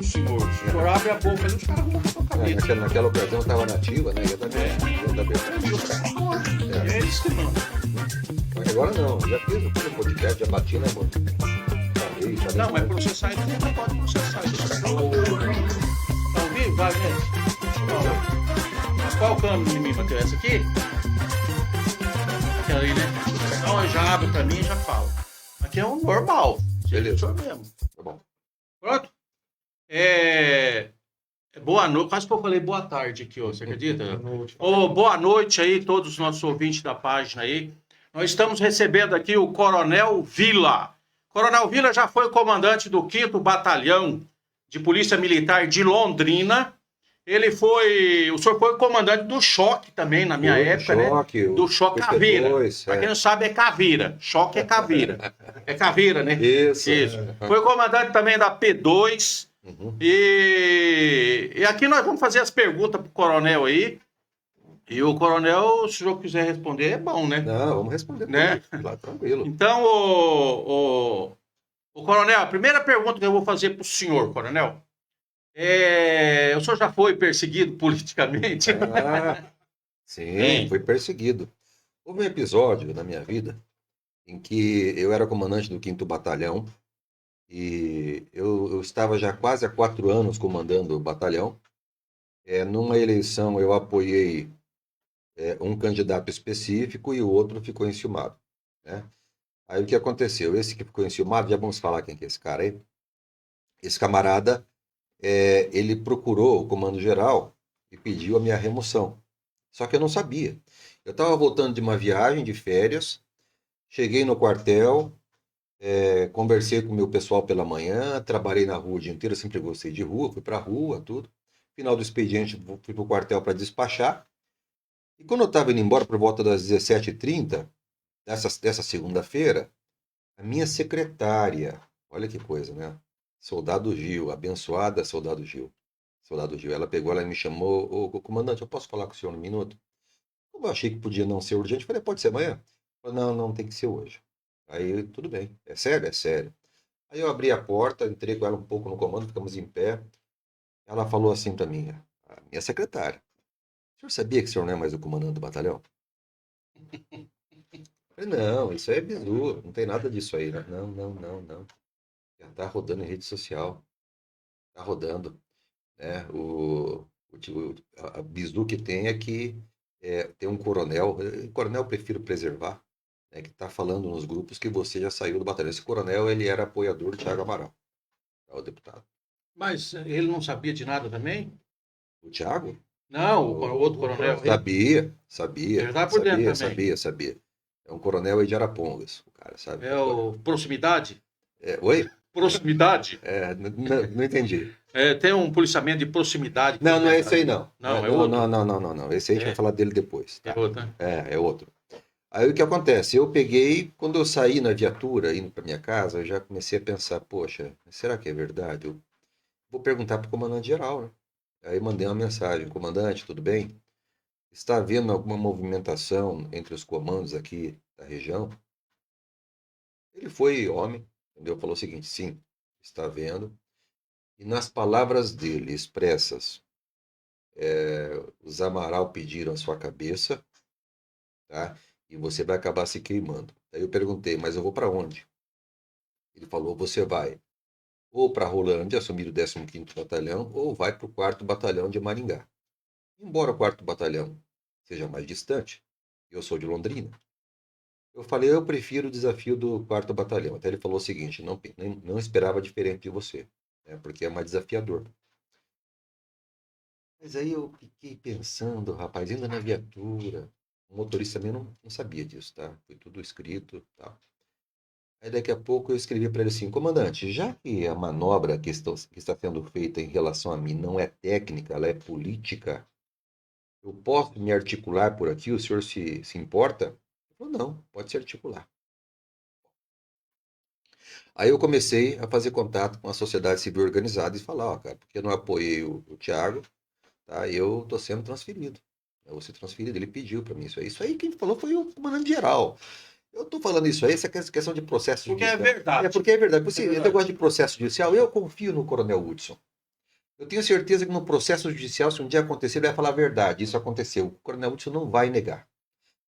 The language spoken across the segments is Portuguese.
senhor. O senhor abre a boca ali, os caras vão na sua cabeça. Naquela ocasião eu estava nativa, né? Ia dar É isso que não. Mas agora não, já fiz o podcast, já bati, né, mano? Não, mas processar ainda não pode processar. Tá ao vivo? Vai, gente. Qual câmera de mim, Matheus? Essa aqui? Aquela ali, né? Então eu já abro pra mim e já falo. Aqui é um normal. Beleza. Mesmo. Tá bom. Pronto? Boa noite. Quase que eu falei boa tarde aqui, ó. Você acredita? Boa noite aí, todos os nossos ouvintes da página aí. Nós estamos recebendo aqui o Coronel Vila. Coronel Vila já foi comandante do 5º Batalhão de Polícia Militar de Londrina. O senhor foi comandante do Choque também, na minha época, Choque, né? Do Choque Caveira. Para quem não sabe, é Caveira. Choque é Caveira. É Caveira, né? Isso. Foi comandante também da P2. Uhum. E aqui nós vamos fazer as perguntas pro coronel aí. E o coronel, se o senhor quiser responder, é bom, né? Não, vamos responder. Né? Lá, tranquilo. Então, o coronel, a primeira pergunta que eu vou fazer pro senhor, coronel, o senhor já foi perseguido politicamente? Sim, fui perseguido. Houve um episódio na minha vida em que eu era comandante do 5º Batalhão e eu estava já quase há 4 anos comandando o batalhão. Numa eleição eu apoiei um candidato específico e o outro ficou enciumado, né? Aí o que aconteceu? Esse que ficou enciumado, já vamos falar quem que é esse cara aí. Esse camarada, ele procurou o comando geral e pediu a minha remoção. Só que eu não sabia. Eu estava voltando de uma viagem de férias, cheguei no quartel, conversei com o meu pessoal pela manhã, trabalhei na rua o dia inteiro, sempre gostei de rua, fui para a rua, tudo. Final do expediente, fui para o quartel para despachar. E quando eu estava indo embora por volta das 17h30, dessa segunda-feira, a minha secretária, olha que coisa, né? Soldado Gil, abençoada Soldado Gil. Soldado Gil, ela pegou, ela me chamou, ô comandante, eu posso falar com o senhor um minuto? Como eu achei que podia não ser urgente, eu falei, pode ser amanhã? Eu falei, não tem que ser hoje. Aí, tudo bem. É sério? É sério. Aí eu abri a porta, entrei com ela um pouco no comando, ficamos em pé. Ela falou assim para mim, a minha secretária, o senhor sabia que o senhor não é mais o comandante do batalhão? Eu falei, não, isso aí é bizu, não tem nada disso aí. Não. Já tá rodando em rede social. Tá rodando, né? A bizu que tem é que tem um coronel, coronel eu prefiro preservar, né, que tá falando nos grupos que você já saiu do batalhão. Esse coronel, ele era apoiador do Thiago Amaral, o deputado. Mas ele não sabia de nada também? O Thiago? Não, o outro coronel. Sabia. Ele tá por dentro também. Sabia. É um coronel aí de Arapongas, o cara, sabe? É o Proximidade? Oi? Proximidade? Não entendi. Tem um policiamento de proximidade. Não é esse aí, não. Não, é outro. Não. Esse aí a gente vai falar dele depois. Tá? É outro, né? É outro. Aí o que acontece? Eu peguei, quando eu saí na viatura, indo para minha casa, eu já comecei a pensar, poxa, será que é verdade? Eu vou perguntar para o comandante geral, né? Aí mandei uma mensagem, comandante, tudo bem? Está havendo alguma movimentação entre os comandos aqui da região? Ele foi homem, entendeu? Falou o seguinte, sim, está havendo. E nas palavras dele expressas, os Amaral pediram a sua cabeça, tá? E você vai acabar se queimando. Aí eu perguntei, mas eu vou para onde? Ele falou, você vai ou para Rolândia, assumir o 15º Batalhão, ou vai para o 4º Batalhão de Maringá. Embora o 4º Batalhão seja mais distante, eu sou de Londrina, eu falei, eu prefiro o desafio do 4º Batalhão. Até ele falou o seguinte, não esperava diferente de você, né, porque é mais desafiador. Mas aí eu fiquei pensando, rapaz, ainda na viatura, o motorista também não sabia disso, tá? Foi tudo escrito, tá? Aí daqui a pouco eu escrevi para ele assim, comandante, já que a manobra que está sendo feita em relação a mim não é técnica, ela é política, eu posso me articular por aqui, o senhor se importa? Ele falou, não, pode se articular. Aí eu comecei a fazer contato com a sociedade civil organizada e falar, ó, cara, porque eu não apoiei o Thiago, tá? Eu estou sendo transferido. Eu vou ser transferido, ele pediu para mim isso aí. Isso aí quem falou foi o comandante geral. Eu estou falando isso aí, essa questão de processo porque judicial. É verdade. Porque é verdade. Você, eu gosto de processo judicial, eu confio no coronel Hudson. Eu tenho certeza que no processo judicial, se um dia acontecer, ele vai falar a verdade. Isso aconteceu. O Coronel Hudson não vai negar.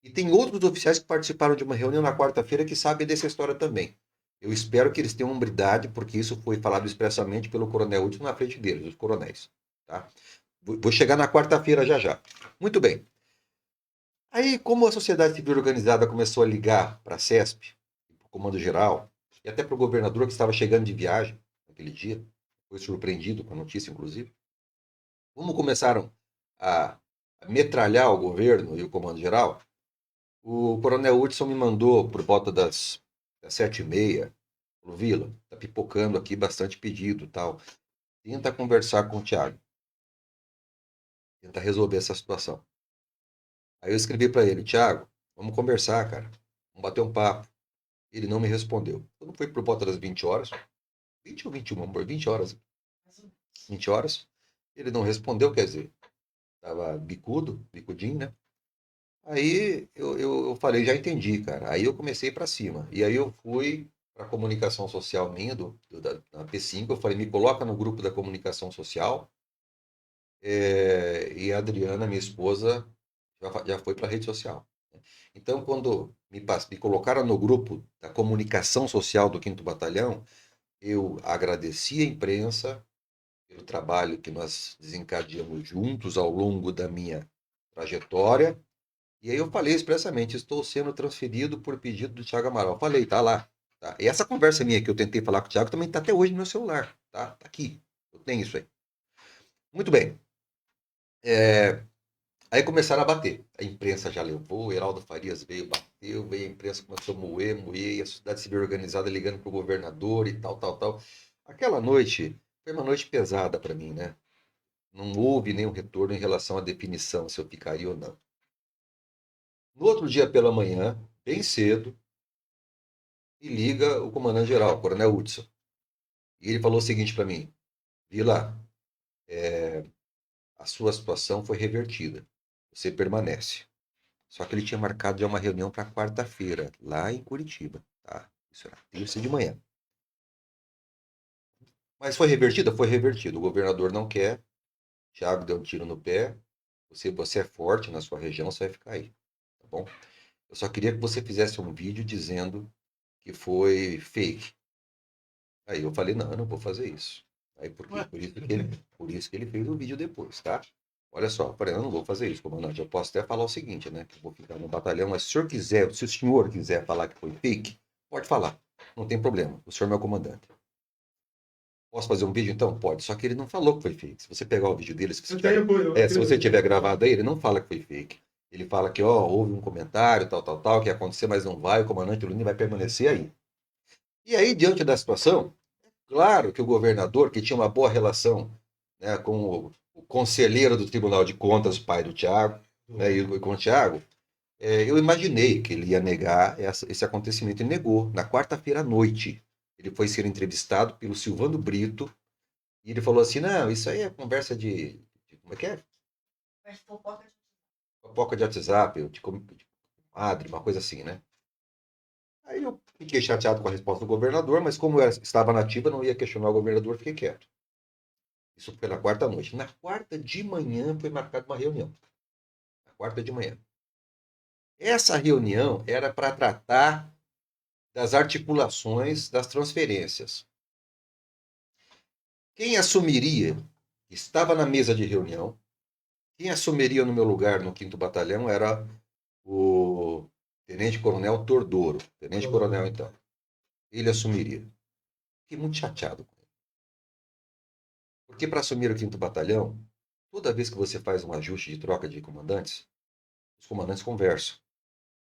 E tem outros oficiais que participaram de uma reunião na quarta-feira que sabem dessa história também. Eu espero que eles tenham hombridade, porque isso foi falado expressamente pelo Coronel Hudson na frente deles, os coronéis. Tá? Vou chegar na quarta-feira já já. Muito bem. Aí, como a sociedade civil organizada começou a ligar para a CESP, para o Comando Geral, e até para o governador que estava chegando de viagem naquele dia, foi surpreendido com a notícia, inclusive, como começaram a metralhar o governo e o Comando Geral, o Coronel Hudson me mandou por volta das 7h30, falou, Vila, tá pipocando aqui bastante pedido, tal. Tenta conversar com o Thiago. Tenta resolver essa situação. Aí eu escrevi para ele, Thiago, vamos conversar, cara. Vamos bater um papo. Ele não me respondeu. Quando foi por volta das 20 horas, 20 ou 21, amor, 20 horas. 20 horas. Ele não respondeu, quer dizer, tava bicudinho, né? Aí eu falei, já entendi, cara. Aí eu comecei para cima. E aí eu fui para a comunicação social minha, da P5. Eu falei, me coloca no grupo da comunicação social. E a Adriana, minha esposa, já foi para a rede social. Então, quando me colocaram no grupo da comunicação social do 5º Batalhão, eu agradeci a imprensa pelo trabalho que nós desencadeamos juntos ao longo da minha trajetória. E aí eu falei expressamente, estou sendo transferido por pedido do Thiago Amaral. Falei, tá lá. Tá? E essa conversa minha que eu tentei falar com o Thiago também está até hoje no meu celular. Tá aqui. Eu tenho isso aí. Muito bem. Aí começaram a bater. A imprensa já levou, o Heraldo Farias veio, bateu, veio a imprensa começou a moer, e a sociedade civil organizada ligando para o governador e tal, tal, tal. Aquela noite foi uma noite pesada para mim, né? Não houve nenhum retorno em relação à definição se eu ficaria ou não. No outro dia pela manhã, bem cedo, me liga o comandante-geral, o Coronel Hudson. E ele falou o seguinte para mim, Vila, a sua situação foi revertida. Você permanece. Só que ele tinha marcado já uma reunião para quarta-feira, lá em Curitiba. Tá? Isso era terça de manhã. Mas foi revertida? Foi revertido. O governador não quer. Thiago deu um tiro no pé. Você é forte na sua região, você vai ficar aí. Tá bom? Eu só queria que você fizesse um vídeo dizendo que foi fake. Aí eu falei, não, eu não vou fazer isso. Aí por isso que ele fez o vídeo depois, tá? Olha só, eu falei, eu não vou fazer isso, comandante. Eu posso até falar o seguinte, né? Que eu vou ficar no batalhão, mas se o senhor quiser falar que foi fake, pode falar. Não tem problema. O senhor é meu comandante. Posso fazer um vídeo então? Pode. Só que ele não falou que foi fake. Se você pegar o vídeo dele, se você tiver gravado aí, ele não fala que foi fake. Ele fala que, ó, houve um comentário, tal, tal, tal, que ia acontecer, mas não vai, o comandante Luni vai permanecer aí. E aí, diante da situação, claro que o governador, que tinha uma boa relação, né, com o conselheiro do Tribunal de Contas, pai do Thiago, né, e com o Thiago, eu imaginei que ele ia negar esse acontecimento. Ele negou. Na quarta-feira à noite, ele foi ser entrevistado pelo Silvano Brito e ele falou assim, não, isso aí é conversa como é que é? Fofoca de WhatsApp, de comadre, uma coisa assim, né? Aí eu fiquei chateado com a resposta do governador, mas como eu estava nativa, não ia questionar o governador, fiquei quieto. Isso foi na quarta noite. Na quarta de manhã foi marcada uma reunião. Na quarta de manhã. Essa reunião era para tratar das articulações das transferências. Quem assumiria, estava na mesa de reunião, quem assumiria no meu lugar no 5º Batalhão era o Tenente-Coronel Tordoro. Tenente-Coronel, então. Ele assumiria. Fiquei muito chateado com ele. Porque para assumir o 5º Batalhão, toda vez que você faz um ajuste de troca de comandantes, os comandantes conversam.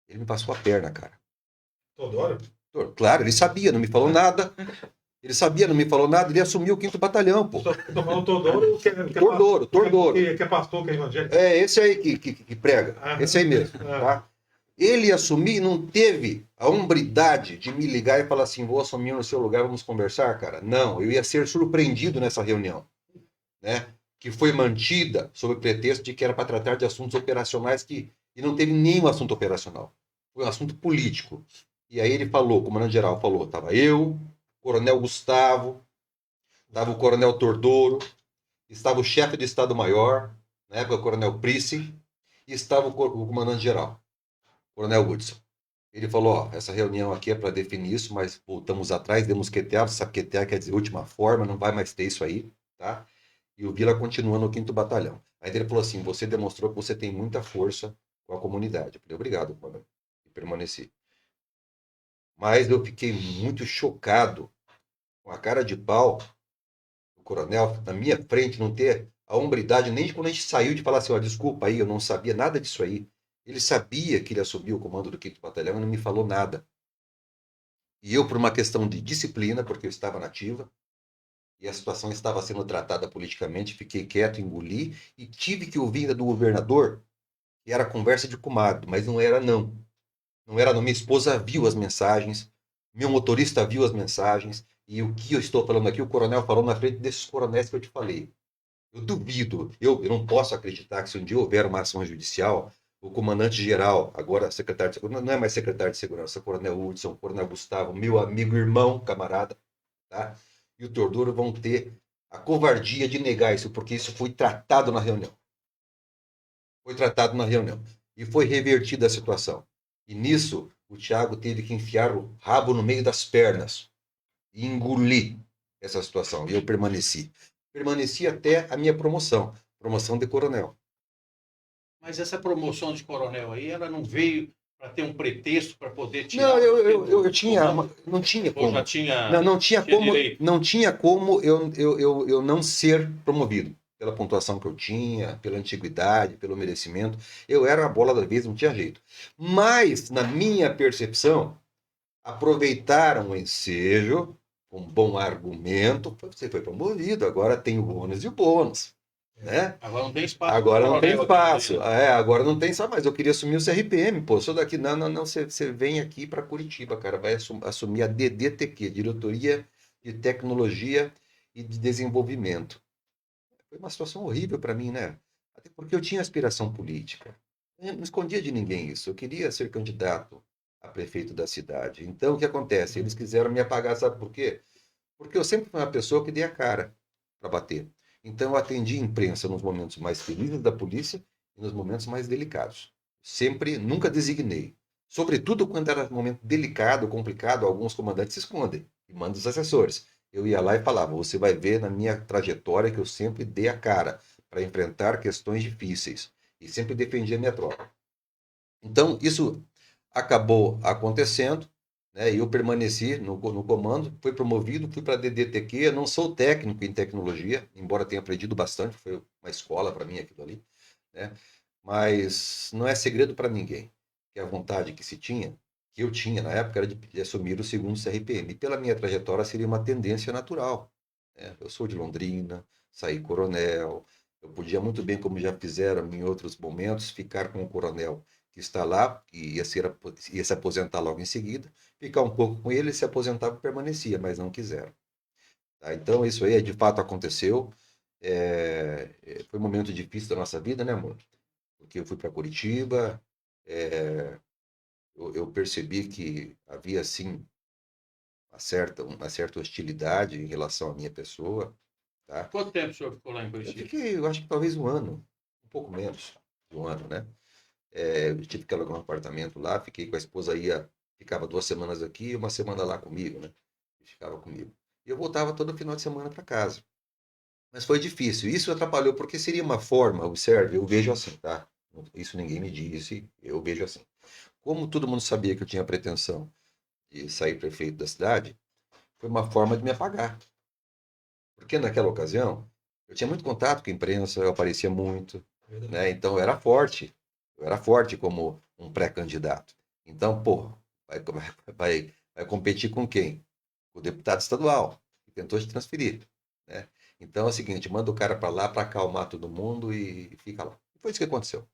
Ele me passou a perna, cara. Todoro? Claro, ele sabia, não me falou nada. Ele sabia, não me falou nada, ele assumiu o 5º Batalhão, pô. Tô falando Todoro, Tordoro. Que é pastor, que é evangélico. É, esse aí que prega. Esse aí mesmo, tá? Ele assumir, não teve a hombridade de me ligar e falar assim, vou assumir no seu lugar, vamos conversar, cara. Não, eu ia ser surpreendido nessa reunião, né? Que foi mantida sob o pretexto de que era para tratar de assuntos operacionais e não teve nenhum assunto operacional. Foi um assunto político. E aí ele falou, o comandante-geral falou, estava eu, o coronel Gustavo, estava o coronel Tordoro, estava o chefe de Estado-Maior, na época o Coronel Price, e estava o comandante-geral, o Coronel Woodson. Ele falou, ó, essa reunião aqui é para definir isso, mas voltamos atrás, demosquetear, saquetear quer dizer última forma, não vai mais ter isso aí, tá? E o Vila continua no 5º Batalhão. Aí ele falou assim, você demonstrou que você tem muita força com a comunidade. Eu falei, obrigado, comandante. E permaneci. Mas eu fiquei muito chocado com a cara de pau do coronel na minha frente, não ter a hombridade nem de quando a gente saiu de falar assim, ó, desculpa aí, eu não sabia nada disso aí. Ele sabia que ele assumiu o comando do 5º Batalhão e não me falou nada. E eu, por uma questão de disciplina, porque eu estava na ativa, e a situação estava sendo tratada politicamente, fiquei quieto, engoli, e tive que ouvir do governador, que era conversa de comadre, mas não era não. Não era não. Minha esposa viu as mensagens, meu motorista viu as mensagens, e o que eu estou falando aqui, o coronel falou na frente desses coronéis que eu te falei. Eu duvido, eu não posso acreditar que se um dia houver uma ação judicial, o comandante-geral, agora secretário de segurança, não é mais secretário de segurança, coronel Hudson, coronel Gustavo, meu amigo, irmão, camarada, tá? E o Teodoro vão ter a covardia de negar isso, porque isso foi tratado na reunião. Foi tratado na reunião. E foi revertida a situação. E nisso, o Thiago teve que enfiar o rabo no meio das pernas e engolir essa situação. E eu permaneci. Permaneci até a minha promoção de coronel. Mas essa promoção de coronel aí, ela não veio para ter um pretexto para poder tirar. Não, eu eu tinha, não tinha como. Ou já tinha, não tinha tinha como, direito? não tinha como eu não ser promovido pela pontuação que eu tinha, pela antiguidade, pelo merecimento. Eu era a bola da vez, não tinha jeito. Mas, na minha percepção, aproveitaram o ensejo, um bom argumento, você foi promovido, agora tem o ônus e o bônus. Né? Agora não tem espaço. Agora não tem espaço. Aqui, Agora não tem só mais. Eu queria assumir o CRPM, pô. Sou daqui. Não. Você vem aqui para Curitiba, cara. Vai assumir a DDTQ, Diretoria de Tecnologia e de Desenvolvimento. Foi uma situação horrível para mim, né? Até porque eu tinha aspiração política. Eu não escondia de ninguém isso. Eu queria ser candidato a prefeito da cidade. Então, o que acontece? Eles quiseram me apagar, sabe por quê? Porque eu sempre fui uma pessoa que dei a cara para bater. Então, eu atendi a imprensa nos momentos mais felizes da polícia e nos momentos mais delicados. Sempre, nunca designei. Sobretudo quando era um momento delicado, complicado, alguns comandantes se escondem e mandam os assessores. Eu ia lá e falava, você vai ver na minha trajetória que eu sempre dei a cara para enfrentar questões difíceis e sempre defendi a minha tropa. Então, isso acabou acontecendo, né? Eu permaneci no comando, fui promovido, fui para a DDTQ. Eu não sou técnico em tecnologia, embora tenha aprendido bastante, foi uma escola para mim aquilo ali, né? Mas não é segredo para ninguém que a vontade que se tinha, que eu tinha na época, era de assumir o 2º CRPM. E pela minha trajetória seria uma tendência natural, né? Eu sou de Londrina, saí coronel, eu podia muito bem, como já fizeram em outros momentos, ficar com o coronel que está lá, que ia se aposentar logo em seguida, ficar um pouco com ele, se aposentava e permanecia, mas não quiseram. Tá? Então, isso aí de fato aconteceu. Foi um momento difícil da nossa vida, né, amor? Porque eu fui para Curitiba, eu percebi que havia, sim, uma certa hostilidade em relação à minha pessoa. Tá? Quanto tempo o senhor ficou lá em Curitiba? Eu acho que talvez um ano, um pouco menos de um ano, né? Eu tive que alugar um apartamento lá, fiquei com a esposa, ficava 2 semanas aqui e 1 semana lá comigo, né? Ficava comigo. E eu voltava todo final de semana para casa. Mas foi difícil. Isso atrapalhou, porque seria uma forma, observe, eu vejo assim, tá? Isso ninguém me disse, eu vejo assim. Como todo mundo sabia que eu tinha a pretensão de sair prefeito da cidade, foi uma forma de me apagar. Porque naquela ocasião, eu tinha muito contato com a imprensa, eu aparecia muito, né? Então eu era forte. Eu era forte como um pré-candidato. Então, pô, vai competir com quem? O deputado estadual, que tentou te transferir, né? Então é o seguinte, manda o cara para lá para acalmar todo mundo e fica lá. E foi isso que aconteceu.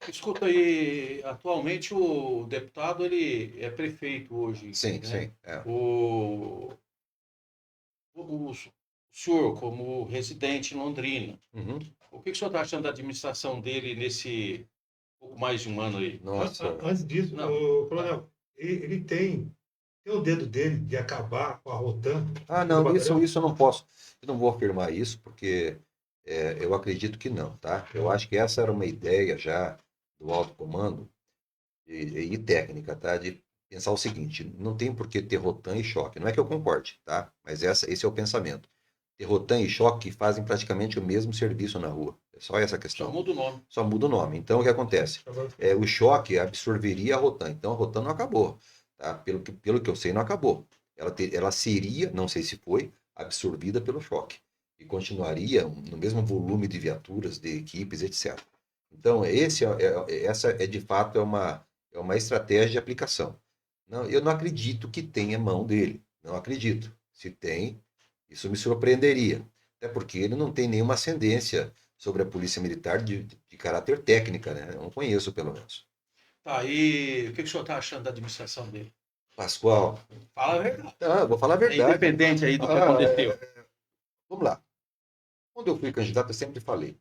Escuta aí, atualmente o deputado ele é prefeito hoje, Sim, né? sim. O senhor, como residente em Londrina, Uhum. o que o senhor está achando da administração dele nesse pouco mais de um ano aí? Nossa. Antes disso, Não. coronel, ele tem o dedo dele de acabar com a Rotan. Não, isso eu não posso. Eu não vou afirmar isso, porque Eu acredito que não, tá? Eu acho que essa era uma ideia já do alto comando e técnica, tá? De pensar o seguinte, não tem por que ter rotan e choque. Não é que eu concorde, tá? Mas esse é o pensamento. Ter rotan e choque fazem praticamente o mesmo serviço na rua. É só essa Só questão. muda o nome. Só muda o nome. Então, o que acontece? O choque absorveria a rotan. Então, a rotan não acabou, tá? Pelo que eu sei, não acabou. Ela seria, não sei se foi, absorvida pelo choque. E continuaria no mesmo volume de viaturas, de equipes, etc. Então, essa de fato é uma estratégia de aplicação. Não, eu não acredito que tenha mão dele. Não acredito. Se tem, isso me surpreenderia. Até porque ele não tem nenhuma ascendência sobre a polícia militar de caráter técnica, né? Eu não conheço, pelo menos. Tá, e o que o senhor está achando da administração dele? Pascoal, Fala a verdade. eu vou falar a É verdade. independente aí do que aconteceu. Vamos lá. Quando eu fui candidato, eu sempre falei.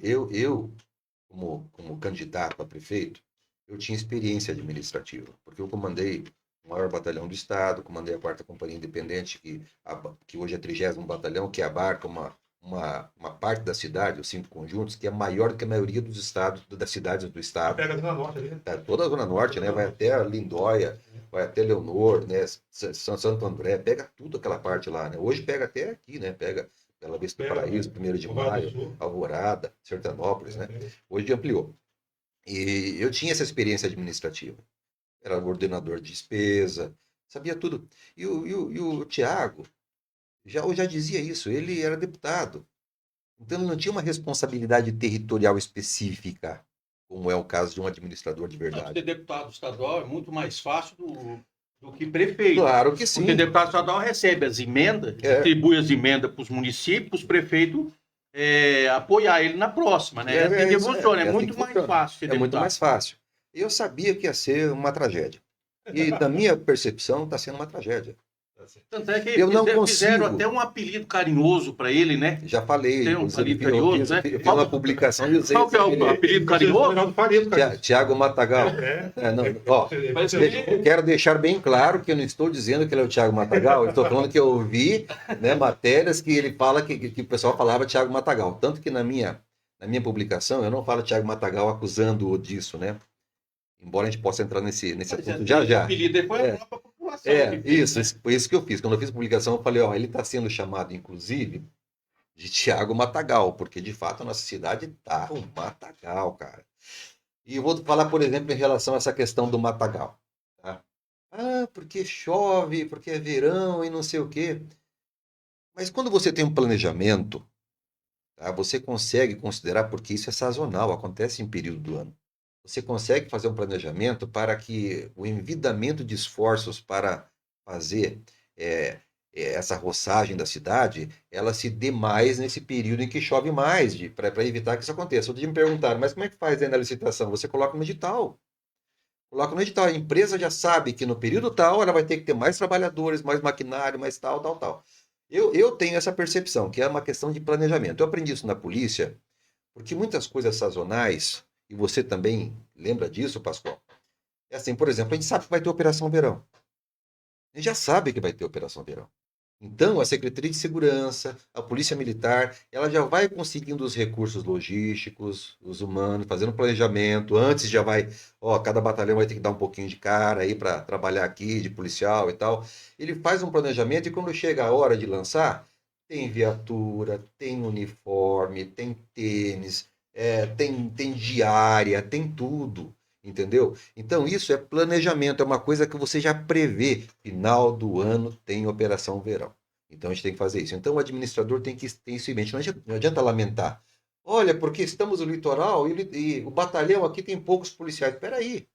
Eu como candidato a prefeito, eu tinha experiência administrativa, porque eu comandei o maior batalhão do estado, comandei a 4ª Companhia Independente, que hoje é 30º Batalhão, que abarca uma parte da cidade, os 5 conjuntos, que é maior do que a maioria dos estados, das cidades do estado. Pega a Zona Norte ali. Toda a Zona Norte, né? Vai até Lindóia, vai até Leonor, né? Santo André, pega tudo aquela parte lá, né? Hoje pega até aqui, né? Pega Bela Vista do Paraíso, 1º de Maio, Alvorada, Sertanópolis, né? Hoje ampliou. E eu tinha essa experiência administrativa. Era coordenador de despesa, sabia tudo. E o Tiago eu já dizia isso, ele era deputado. Então ele não tinha uma responsabilidade territorial específica, como é o caso de um administrador de Ser verdade. deputado estadual é muito mais fácil do que prefeito. Claro que sim. Porque deputado estadual recebe as emendas, distribui as emendas para os municípios, os prefeitos apoiar ele na próxima, né? É assim que funciona, é muito mais fácil ser deputado. É muito mais fácil. Eu sabia que ia ser uma tragédia. E da minha percepção, está sendo uma tragédia. Tanto é que fizeram até um apelido carinhoso para ele, né? Já falei. Tem um apelido carinhoso, né? Eu fiz uma publicação e usei. Qual que é o apelido carinhoso? Tiago Matagal. Quero deixar bem claro que eu não estou dizendo que ele é o Tiago Matagal, eu estou falando que eu ouvi, né, matérias que ele fala que o pessoal falava Tiago Matagal. Tanto que na minha publicação eu não falo Tiago Matagal acusando-o disso, né? Embora a gente possa entrar nesse assunto já. O apelido depois é a própria população. Foi isso que eu fiz. Quando eu fiz a publicação, eu falei, ele está sendo chamado, inclusive, de Tiago Matagal, porque, de fato, a nossa cidade tá um matagal, cara. E eu vou falar, por exemplo, em relação a essa questão do matagal. Tá? Porque chove, porque é verão e não sei o quê. Mas quando você tem um planejamento, tá, você consegue considerar, porque isso é sazonal, acontece em período do ano. Você consegue fazer um planejamento para que o envidamento de esforços para fazer essa roçagem da cidade, ela se dê mais nesse período em que chove mais, para evitar que isso aconteça. Outro dia me perguntaram, mas como é que faz aí na licitação? Você coloca no edital. Coloca no edital. A empresa já sabe que no período tal ela vai ter que ter mais trabalhadores, mais maquinário, mais tal. Eu tenho essa percepção, que é uma questão de planejamento. Eu aprendi isso na polícia, porque muitas coisas sazonais, e você também lembra disso, Pascoal? É assim, por exemplo, a gente sabe que vai ter Operação Verão. A gente já sabe que vai ter Operação Verão. Então, a Secretaria de Segurança, a Polícia Militar, ela já vai conseguindo os recursos logísticos, os humanos, fazendo planejamento. Antes já vai, cada batalhão vai ter que dar um pouquinho de cara aí para trabalhar aqui, de policial e tal. Ele faz um planejamento e quando chega a hora de lançar, tem viatura, tem uniforme, tem tênis, tem diária, tem tudo, entendeu? Então isso é planejamento, é uma coisa que você já prevê. Final do ano tem Operação Verão. Então a gente tem que fazer isso. Então o administrador tem que ter isso em mente. Não adianta lamentar. Olha, porque estamos no litoral e o batalhão aqui tem poucos policiais. Espera aí.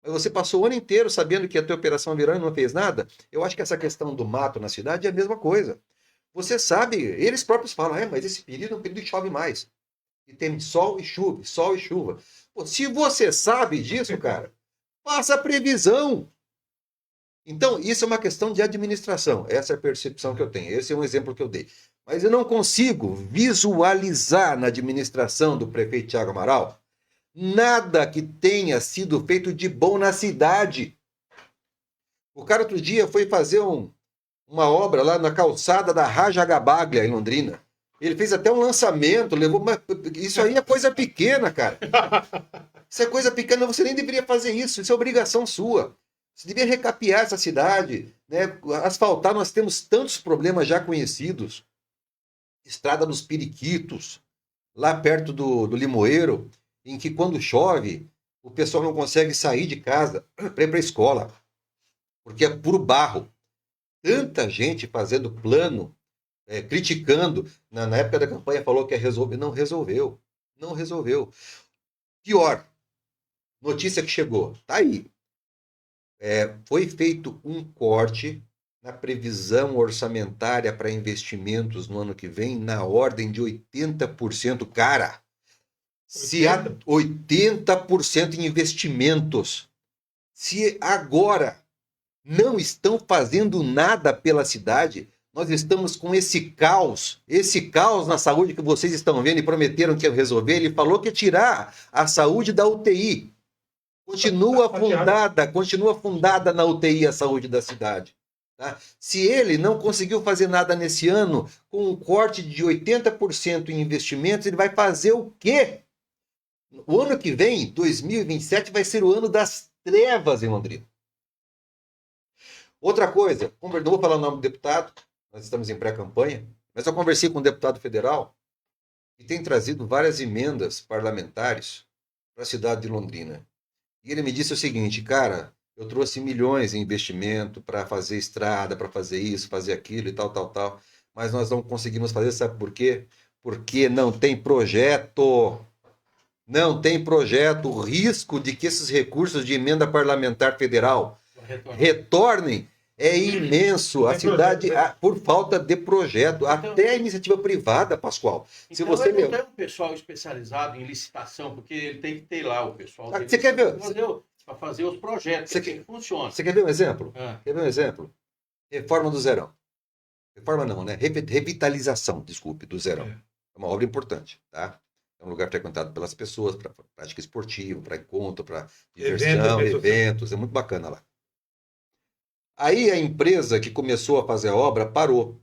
Mas você passou o ano inteiro sabendo que ia ter Operação Verão e não fez nada? Eu acho que essa questão do mato na cidade é a mesma coisa. Você sabe, eles próprios falam, mas esse período é um período que chove mais. E tem sol e chuva. Pô, se você sabe disso, cara, faça a previsão. Então, isso é uma questão de administração. Essa é a percepção que eu tenho. Esse é um exemplo que eu dei. Mas eu não consigo visualizar na administração do prefeito Tiago Amaral nada que tenha sido feito de bom na cidade. O cara outro dia foi fazer uma obra lá na calçada da Rajagabaglia, em Londrina. Ele fez até um lançamento, levou. Isso aí é coisa pequena, cara. Isso é coisa pequena, você nem deveria fazer isso. Isso é obrigação sua. Você devia recapear essa cidade, né? Asfaltar, nós temos tantos problemas já conhecidos. Estrada dos Periquitos, lá perto do Limoeiro, em que quando chove, o pessoal não consegue sair de casa para ir para a escola, porque é puro barro. Tanta gente fazendo plano, criticando. Na época da campanha falou que ia resolver. Não resolveu. Não resolveu. Pior, notícia que chegou. Tá aí. Foi feito um corte na previsão orçamentária para investimentos no ano que vem na ordem de 80%. Cara, se há 80% em investimentos, se agora não estão fazendo nada pela cidade, nós estamos com esse caos na saúde que vocês estão vendo e prometeram que ia resolver. Ele falou que ia tirar a saúde da UTI. Continua fundada na UTI a saúde da cidade. Tá? Se ele não conseguiu fazer nada nesse ano, com um corte de 80% em investimentos, ele vai fazer o quê? O ano que vem, 2027, vai ser o ano das trevas em Londrina. Outra coisa, não vou falar o nome do deputado, nós estamos em pré-campanha, mas eu conversei com um deputado federal que tem trazido várias emendas parlamentares para a cidade de Londrina. E ele me disse o seguinte, cara, eu trouxe milhões em investimento para fazer estrada, para fazer isso, fazer aquilo e tal, mas nós não conseguimos fazer, sabe por quê? Porque não tem projeto. Não tem projeto. O risco de que esses recursos de emenda parlamentar federal retornem é imenso. A cidade, por falta de projeto, até a iniciativa privada, Pascoal. Então, se você não tem um pessoal especializado em licitação, porque ele tem que ter lá o pessoal. Você quer ver? Para fazer os projetos que funcionam. Você quer ver um exemplo? Quer ver um exemplo? Reforma do Zerão. Reforma não, né? Revitalização, desculpe, do Zerão. É uma obra importante, tá? É um lugar frequentado pelas pessoas, para prática esportiva, para encontro, para diversão, eventos. É muito bacana lá. Aí a empresa que começou a fazer a obra parou.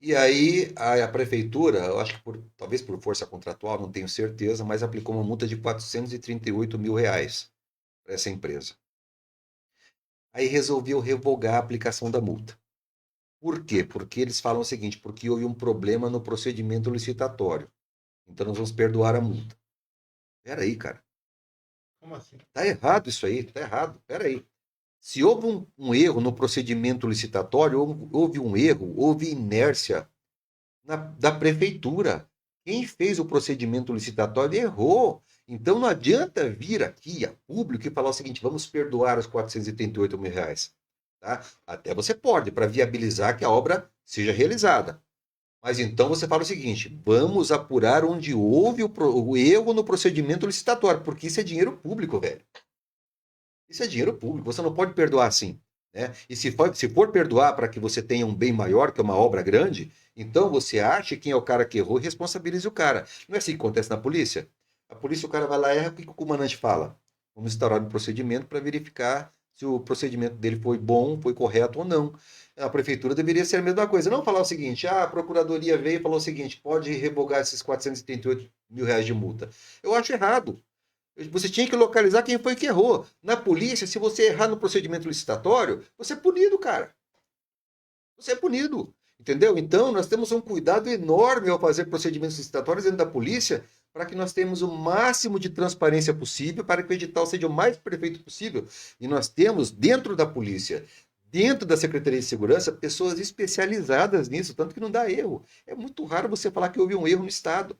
E aí a prefeitura, eu acho que talvez por força contratual, não tenho certeza, mas aplicou uma multa de R$438 mil para essa empresa. Aí resolveu revogar a aplicação da multa. Por quê? Porque eles falam o seguinte, porque houve um problema no procedimento licitatório. Então nós vamos perdoar a multa. Peraí, cara. Como assim? Tá errado isso aí, tá errado. Peraí. Se houve um erro no procedimento licitatório, houve um erro, houve inércia da prefeitura. Quem fez o procedimento licitatório errou. Então não adianta vir aqui a público e falar o seguinte, vamos perdoar os R$438 mil. Tá? Até você pode, para viabilizar que a obra seja realizada. Mas então você fala o seguinte, vamos apurar onde houve o erro no procedimento licitatório, porque isso é dinheiro público, velho. Isso é dinheiro público, você não pode perdoar assim. Né? E se for perdoar para que você tenha um bem maior, que é uma obra grande, então você acha quem é o cara que errou e responsabilize o cara. Não é assim que acontece na polícia? A polícia, o cara vai lá e erra, o que o comandante fala? Vamos instaurar um procedimento para verificar se o procedimento dele foi bom, foi correto ou não. A prefeitura deveria ser a mesma coisa. Não falar o seguinte, a procuradoria veio e falou o seguinte, pode revogar esses R$438 mil de multa. Eu acho errado. Você tinha que localizar quem foi que errou. Na polícia, se você errar no procedimento licitatório, você é punido, cara. Você é punido. Entendeu? Então, nós temos um cuidado enorme ao fazer procedimentos licitatórios dentro da polícia para que nós tenhamos o máximo de transparência possível, para que o edital seja o mais perfeito possível. E nós temos, dentro da polícia, dentro da Secretaria de Segurança, pessoas especializadas nisso, tanto que não dá erro. É muito raro você falar que houve um erro no Estado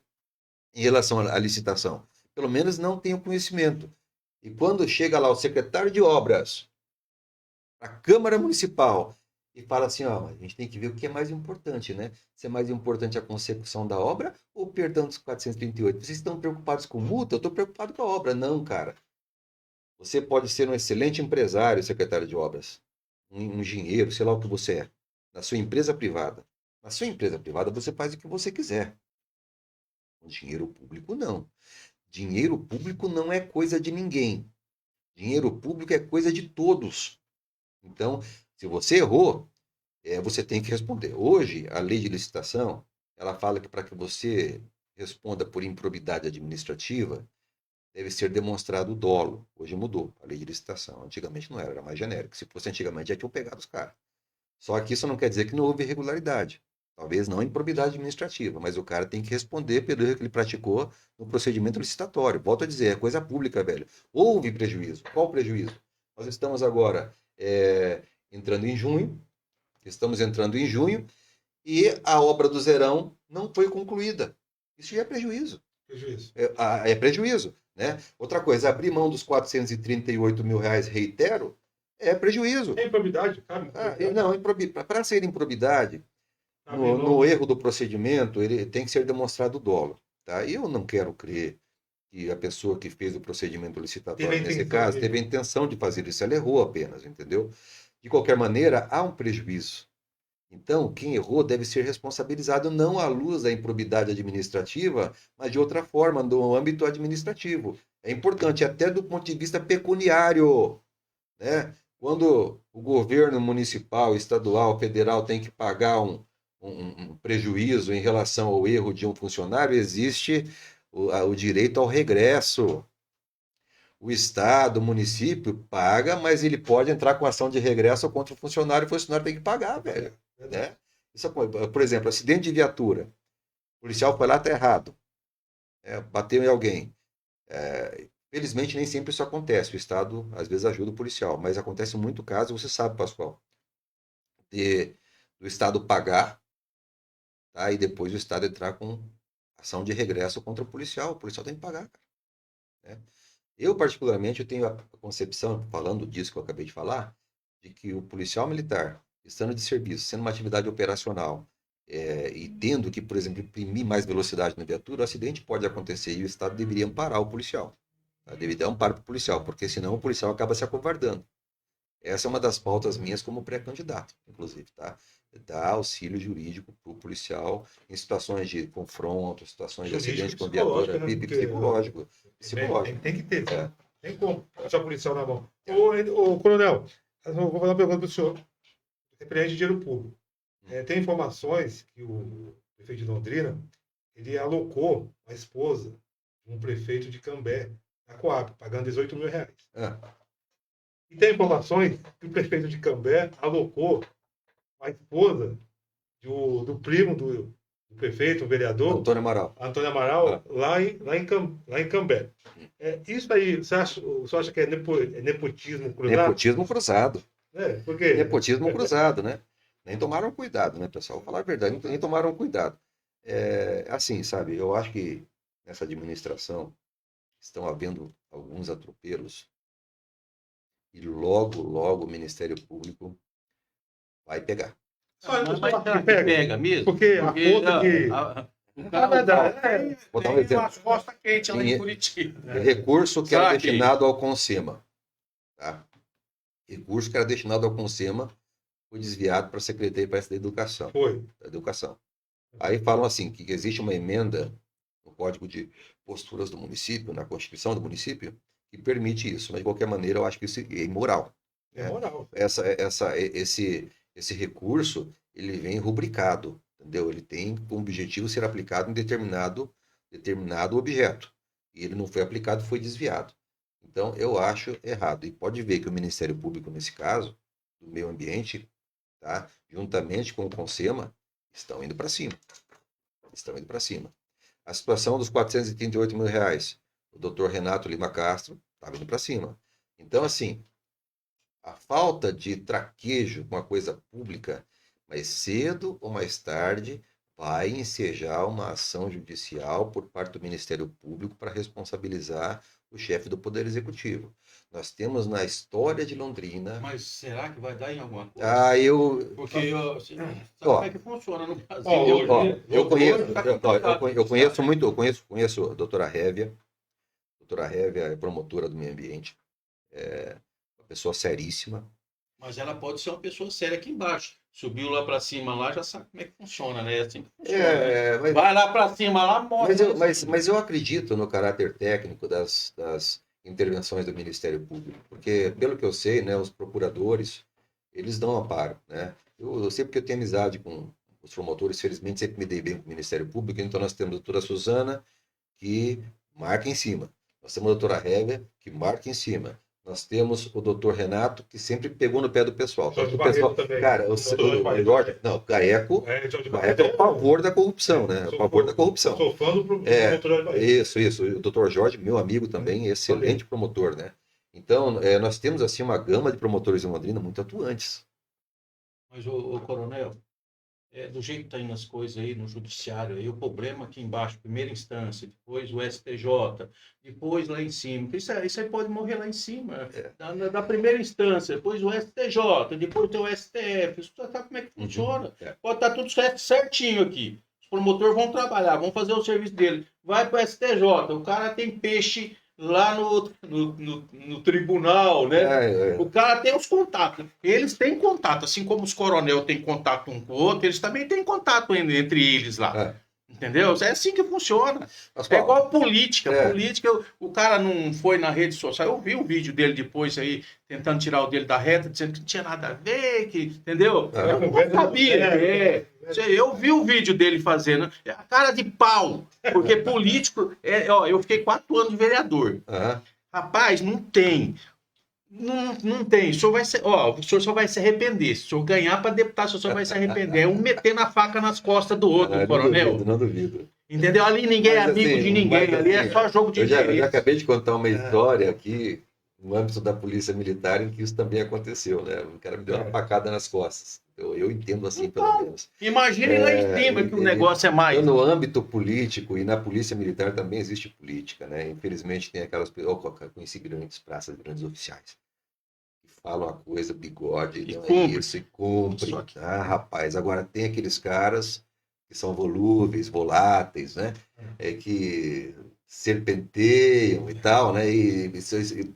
em relação à licitação. Pelo menos não tenho conhecimento. E quando chega lá o secretário de obras, a Câmara Municipal, e fala assim, ó, a gente tem que ver o que é mais importante, né? Se é mais importante a consecução da obra ou o perdão dos 438. Vocês estão preocupados com multa? Eu estou preocupado com a obra. Não, cara. Você pode ser um excelente empresário, secretário de obras, um engenheiro, sei lá o que você é, na sua empresa privada. Na sua empresa privada você faz o que você quiser. Com dinheiro público, não. Dinheiro público não é coisa de ninguém. Dinheiro público é coisa de todos. Então, se você errou, você tem que responder. Hoje, a lei de licitação, ela fala que para que você responda por improbidade administrativa, deve ser demonstrado o dolo. Hoje mudou a lei de licitação. Antigamente não era, era mais genérico. Se fosse antigamente, já tinham pegado os caras. Só que isso não quer dizer que não houve irregularidade. Talvez não improbidade administrativa, mas o cara tem que responder pelo erro que ele praticou no procedimento licitatório. Volto a dizer, é coisa pública, velho. Houve prejuízo. Qual prejuízo? Nós estamos agora entrando em junho, e a obra do Zerão não foi concluída. Isso já é prejuízo. Prejuízo. É prejuízo, né? Outra coisa, abrir mão dos R$ 438 mil, reitero, é prejuízo. É improbidade, cara? Não, para ser improbidade, no erro do procedimento, ele tem que ser demonstrado o dolo. Tá? Eu não quero crer que a pessoa que fez o procedimento licitatório, nesse caso, teve a intenção de fazer isso. Ela errou apenas, entendeu? De qualquer maneira, há um prejuízo. Então, quem errou deve ser responsabilizado não à luz da improbidade administrativa, mas de outra forma, no âmbito administrativo. É importante até do ponto de vista pecuniário, né? Quando o governo municipal, estadual, federal tem que pagar um prejuízo em relação ao erro de um funcionário, existe o direito ao regresso. O Estado, o município paga, mas ele pode entrar com ação de regresso contra o funcionário tem que pagar, velho. Né? Isso, por exemplo, acidente de viatura. O policial foi lá, tá errado. Bateu em alguém. Felizmente, nem sempre isso acontece. O Estado, às vezes, ajuda o policial, mas acontece muito caso, você sabe, Pascoal, do Estado pagar, tá? E depois o Estado entrar com ação de regresso contra o policial tem que pagar, cara. Né? Eu, particularmente, eu tenho a concepção, falando disso que eu acabei de falar, de que o policial militar, estando de serviço, sendo uma atividade operacional, e tendo que, por exemplo, imprimir mais velocidade na viatura, o acidente pode acontecer e o Estado deveria amparar o policial. Tá? Deveria dar amparo para o policial, porque senão o policial acaba se acovardando. Essa é uma das pautas minhas como pré-candidato, inclusive, tá? Dar auxílio jurídico para o policial em situações de confronto, situações de acidente com viatura, psicológico. Tem que ter, tem como achar policial na mão. Ô, coronel, eu vou fazer uma pergunta para o senhor. Repreende dinheiro público. Tem informações que o prefeito de Londrina, ele alocou a esposa de um prefeito de Cambé, na Coab, pagando R$18 mil. E tem informações que o prefeito de Cambé alocou a esposa do primo do prefeito, o vereador Antônio Amaral, lá em Cambé. Isso aí, você acha que é nepotismo cruzado? Nepotismo cruzado. Por quê? Nepotismo cruzado, né? Nem tomaram cuidado, né, pessoal? Vou falar a verdade, nem tomaram cuidado. Assim, sabe, eu acho que nessa administração estão havendo alguns atropelos e logo, logo o Ministério Público vai pegar. Mas será que pega mesmo? Porque a conta que... Vou dar um exemplo. Uma resposta quente lá em Curitiba. Recurso que era destinado ao Consema. Tá? Recurso que era destinado ao Consema foi desviado para a Secretaria da Educação. Da Educação. Aí falam assim, que existe uma emenda no Código de Posturas do município, na Constituição do município, que permite isso. Mas, de qualquer maneira, eu acho que isso é imoral. É moral. Esse recurso, ele vem rubricado, entendeu? Ele tem como objetivo ser aplicado em determinado objeto. E ele não foi aplicado, foi desviado. Então, eu acho errado. E pode ver que o Ministério Público, nesse caso, do meio ambiente, tá? Juntamente com o Consema, estão indo para cima. A situação dos R$438 mil, o doutor Renato Lima Castro estava indo para cima. Então, assim, a falta de traquejo com a coisa pública, mais cedo ou mais tarde, vai ensejar uma ação judicial por parte do Ministério Público para responsabilizar o chefe do Poder Executivo. Nós temos na história de Londrina... Mas será que vai dar em alguma coisa? Porque sabe como é que funciona no Brasil? Conheço a doutora Révia. A doutora Révia é promotora do meio ambiente. É uma pessoa seríssima. Mas ela pode ser uma pessoa séria aqui embaixo. Subiu lá para cima, lá já sabe como é que funciona, né? É assim que funciona. Né? Vai lá para cima, lá morre. Mas eu acredito no caráter técnico das intervenções do Ministério Público, porque, pelo que eu sei, né, os procuradores, eles dão amparo, né? Eu sei porque eu tenho amizade com os promotores, felizmente sempre me dei bem com o Ministério Público, então nós temos a doutora Suzana, que marca em cima. Nós temos a doutora Révia, que marca em cima. Nós temos o doutor Renato, que sempre pegou no pé do pessoal. Jorge O pessoal também. cara, o Jorge, não, o Gaeco é o pavor da corrupção, né? O pavor da corrupção. Sou fã do doutor Jorge. Isso. O doutor Jorge, meu amigo também, excelente promotor, né? Então, nós temos assim uma gama de promotores em Londrina muito atuantes. Mas, o coronel, do jeito que está indo as coisas aí no judiciário, aí o problema aqui embaixo, primeira instância, depois o STJ, depois lá em cima, isso aí pode morrer lá em cima, da primeira instância, depois o STJ, depois tem o STF, isso já sabe como é que funciona. Pode estar tudo certinho aqui. Os promotores vão trabalhar, vão fazer o serviço dele, vai para o STJ, o cara tem peixe lá no tribunal, né? O cara tem os contatos. Eles têm contato, assim como os coronel têm contato um com o outro, eles também têm contato entre eles lá. Entendeu? É assim que funciona. É igual política. Política, o cara não foi na rede social. Eu vi um vídeo dele depois aí, tentando tirar o dele da reta, dizendo que não tinha nada a ver, entendeu? Eu não sabia. Eu vi o vídeo dele fazendo. É a cara de pau. Porque político. Eu fiquei 4 anos de vereador. Rapaz, não tem. Não tem. O senhor só vai se arrepender. Se o senhor ganhar para deputado, o senhor só vai se arrepender. É um metendo a faca nas costas do outro, coronel. Não duvido. Entendeu? Ali ninguém é amigo de ninguém. Ali é só jogo de interesse. Eu já acabei de contar uma história aqui, no âmbito da Polícia Militar, em que isso também aconteceu, né? O cara me deu uma facada nas costas. Eu entendo assim, pelo menos. Imagine lá em cima que o negócio é mais. No âmbito político e na Polícia Militar também existe política, né? Infelizmente tem aquelas pessoas, eu conheci grandes praças, grandes oficiais, que falam a coisa, bigode, e não cumpre. É isso, e cumpre. Rapaz, agora tem aqueles caras que são volúveis, voláteis, né? Que serpenteiam e tal, né? E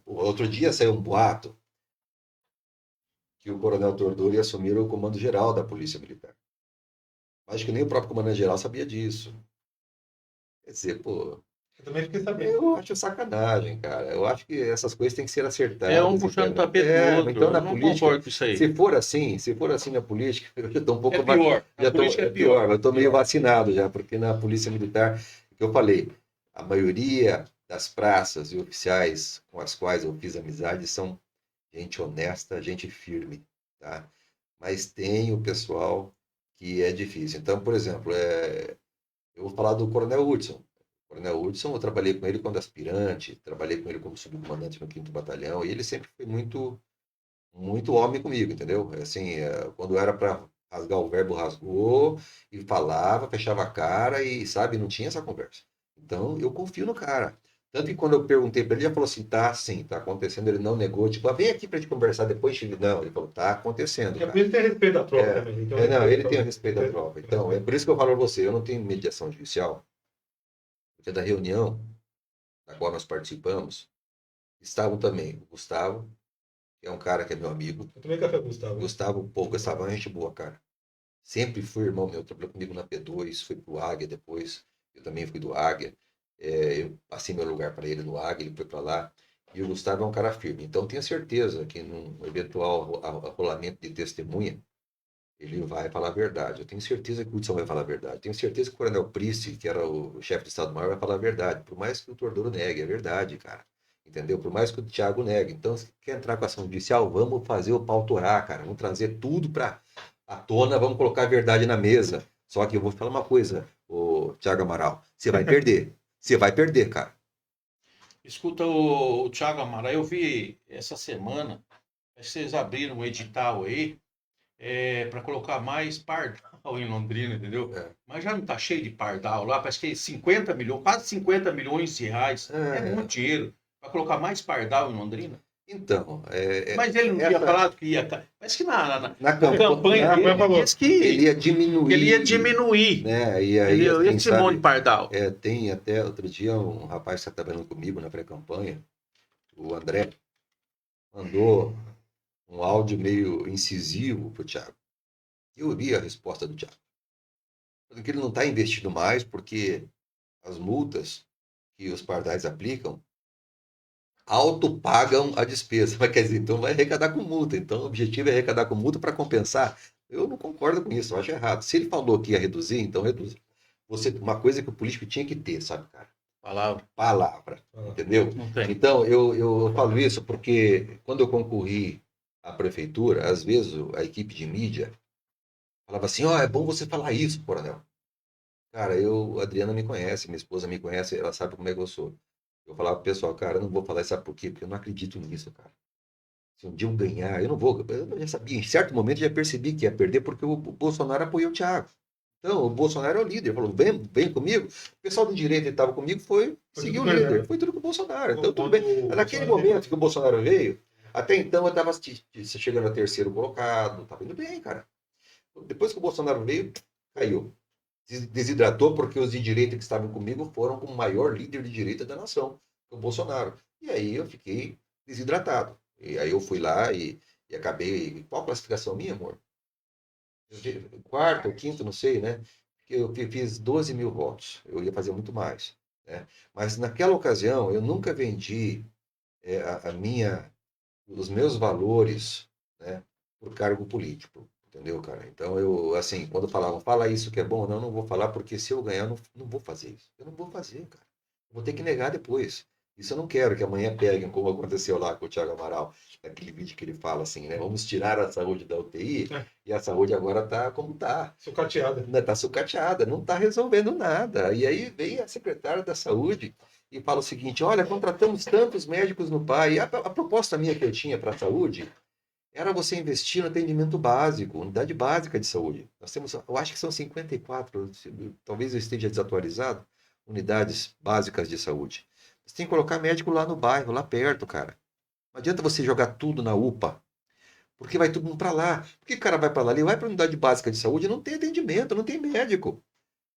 outro dia saiu um boato que o coronel Tordori ia assumir o comando geral da Polícia Militar. Acho que nem o próprio comandante-geral sabia disso. Quer dizer, pô... Eu também fiquei sabendo. Eu acho sacanagem, cara. Eu acho que essas coisas têm que ser acertadas. É um puxando o tapete do outro. Então, na não política, concordo com isso aí. se for assim na política, eu já estou um pouco É pior. Já política é pior. Eu estou meio vacinado já, porque na Polícia Militar, que eu falei, a maioria das praças e oficiais com as quais eu fiz amizade são gente honesta, gente firme, tá? Mas tem o pessoal que é difícil. Então, por exemplo, eu vou falar do Coronel Hudson. O Coronel Hudson, eu trabalhei com ele quando aspirante, trabalhei com ele como subcomandante no 5º Batalhão, e ele sempre foi muito, muito homem comigo, entendeu? Assim, quando era para rasgar o verbo, rasgou, e falava, fechava a cara, e, sabe, não tinha essa conversa. Então, eu confio no cara. Tanto que quando eu perguntei para ele, ele já falou assim, sim, tá acontecendo, ele não negou, tipo, vem aqui pra gente conversar depois, não, ele falou, tá acontecendo, cara. Ele tem respeito da tropa também. Então ele tem respeito da tropa, então, é por isso que eu falo pra você, eu não tenho mediação judicial, porque da reunião da qual nós participamos, estavam também o Gustavo, que é um cara que é meu amigo. Eu também café Gustavo. Gustavo é uma gente boa, cara. Sempre foi irmão meu, trabalhou comigo na P2, foi pro Águia depois, eu também fui do Águia. Eu passei meu lugar para ele no Águia, ele foi para lá. E o Gustavo é um cara firme. Então, tenho certeza que num eventual rolamento de testemunha, ele vai falar a verdade. Eu tenho certeza que o Hudson vai falar a verdade. Tenho certeza que o Coronel Price, que era o chefe do Estado-Maior, vai falar a verdade. Por mais que o Tordoro negue, é verdade, cara. Entendeu? Por mais que o Thiago negue. Então, se quer entrar com ação judicial, vamos fazer o pau torar, cara. Vamos trazer tudo para a tona, vamos colocar a verdade na mesa. Só que eu vou falar uma coisa, o Thiago Amaral. Você vai perder. Você vai perder, cara. Escuta, o Thiago Amaral, eu vi essa semana, vocês abriram um edital aí para colocar mais pardal em Londrina, entendeu? Mas já não tá cheio de pardal lá, parece que 50 milhões, quase 50 milhões de reais. É muito dinheiro. Para colocar mais pardal em Londrina? Então, mas ele não tinha falado que ia... Parece que na campanha dele, ele disse que ele ia diminuir. Ele ia diminuir. Né? E aí, esse monte de pardal. Tem até outro dia um rapaz que está trabalhando comigo na pré-campanha, o André, mandou um áudio meio incisivo para o Thiago. Eu vi a resposta do Thiago. Falando que ele não está investindo mais porque as multas que os pardais aplicam autopagam a despesa. Mas quer dizer, então vai arrecadar com multa. Então o objetivo é arrecadar com multa para compensar Eu não concordo com isso, eu acho errado. Se ele falou que ia reduzir, então reduz. Uma coisa que o político tinha que ter, sabe, cara? Palavra. Palavra, entendeu? Não tem. Então, eu falo isso porque quando eu concorri à prefeitura, às vezes a equipe de mídia falava assim, é bom você falar isso, coronel. Cara, a Adriana me conhece, minha esposa me conhece, ela sabe como é que eu sou. Eu falava pro pessoal, cara, eu não vou falar isso, sabe por quê? Porque eu não acredito nisso, cara. Se um dia eu ganhar, eu não vou. Eu já sabia, em certo momento já percebi que ia perder porque o Bolsonaro apoiou o Thiago. Então, o Bolsonaro é o líder. Falou, vem comigo. O pessoal do direito que estava comigo seguiu o líder. Foi tudo com o Bolsonaro. Então, tudo bem. Naquele momento que o Bolsonaro veio, até então eu estava chegando a terceiro colocado, estava indo bem, cara. Depois que o Bolsonaro veio, caiu. Desidratou porque os de direita que estavam comigo foram com o maior líder de direita da nação, o Bolsonaro. E aí eu fiquei desidratado. E aí eu fui lá e acabei. Qual a classificação minha, amor? Quarto ou quinto, não sei, né? Porque eu fiz 12 mil votos. Eu ia fazer muito mais. Né? Mas naquela ocasião eu nunca vendi os meus valores, né, por cargo político. Entendeu, cara? Então eu, assim, quando falavam, fala isso que é bom, não, eu não vou falar, porque se eu ganhar, eu não vou fazer isso. Eu não vou fazer, cara. Eu vou ter que negar depois. Isso eu não quero que amanhã peguem, como aconteceu lá com o Thiago Amaral, naquele vídeo que ele fala assim, né? Vamos tirar a saúde da UTI, e a saúde agora tá como tá. Sucateada. Tá sucateada, não tá resolvendo nada. E aí vem a secretária da saúde e fala o seguinte: olha, contratamos tantos médicos no PAI. E a proposta minha que eu tinha para a saúde era você investir no atendimento básico, unidade básica de saúde. Nós temos, eu acho que são 54, talvez eu esteja desatualizado, unidades básicas de saúde. Você tem que colocar médico lá no bairro, lá perto, cara. Não adianta você jogar tudo na UPA, porque vai todo mundo para lá. Por que o cara vai para lá? Ele vai para a unidade básica de saúde, não tem atendimento, não tem médico.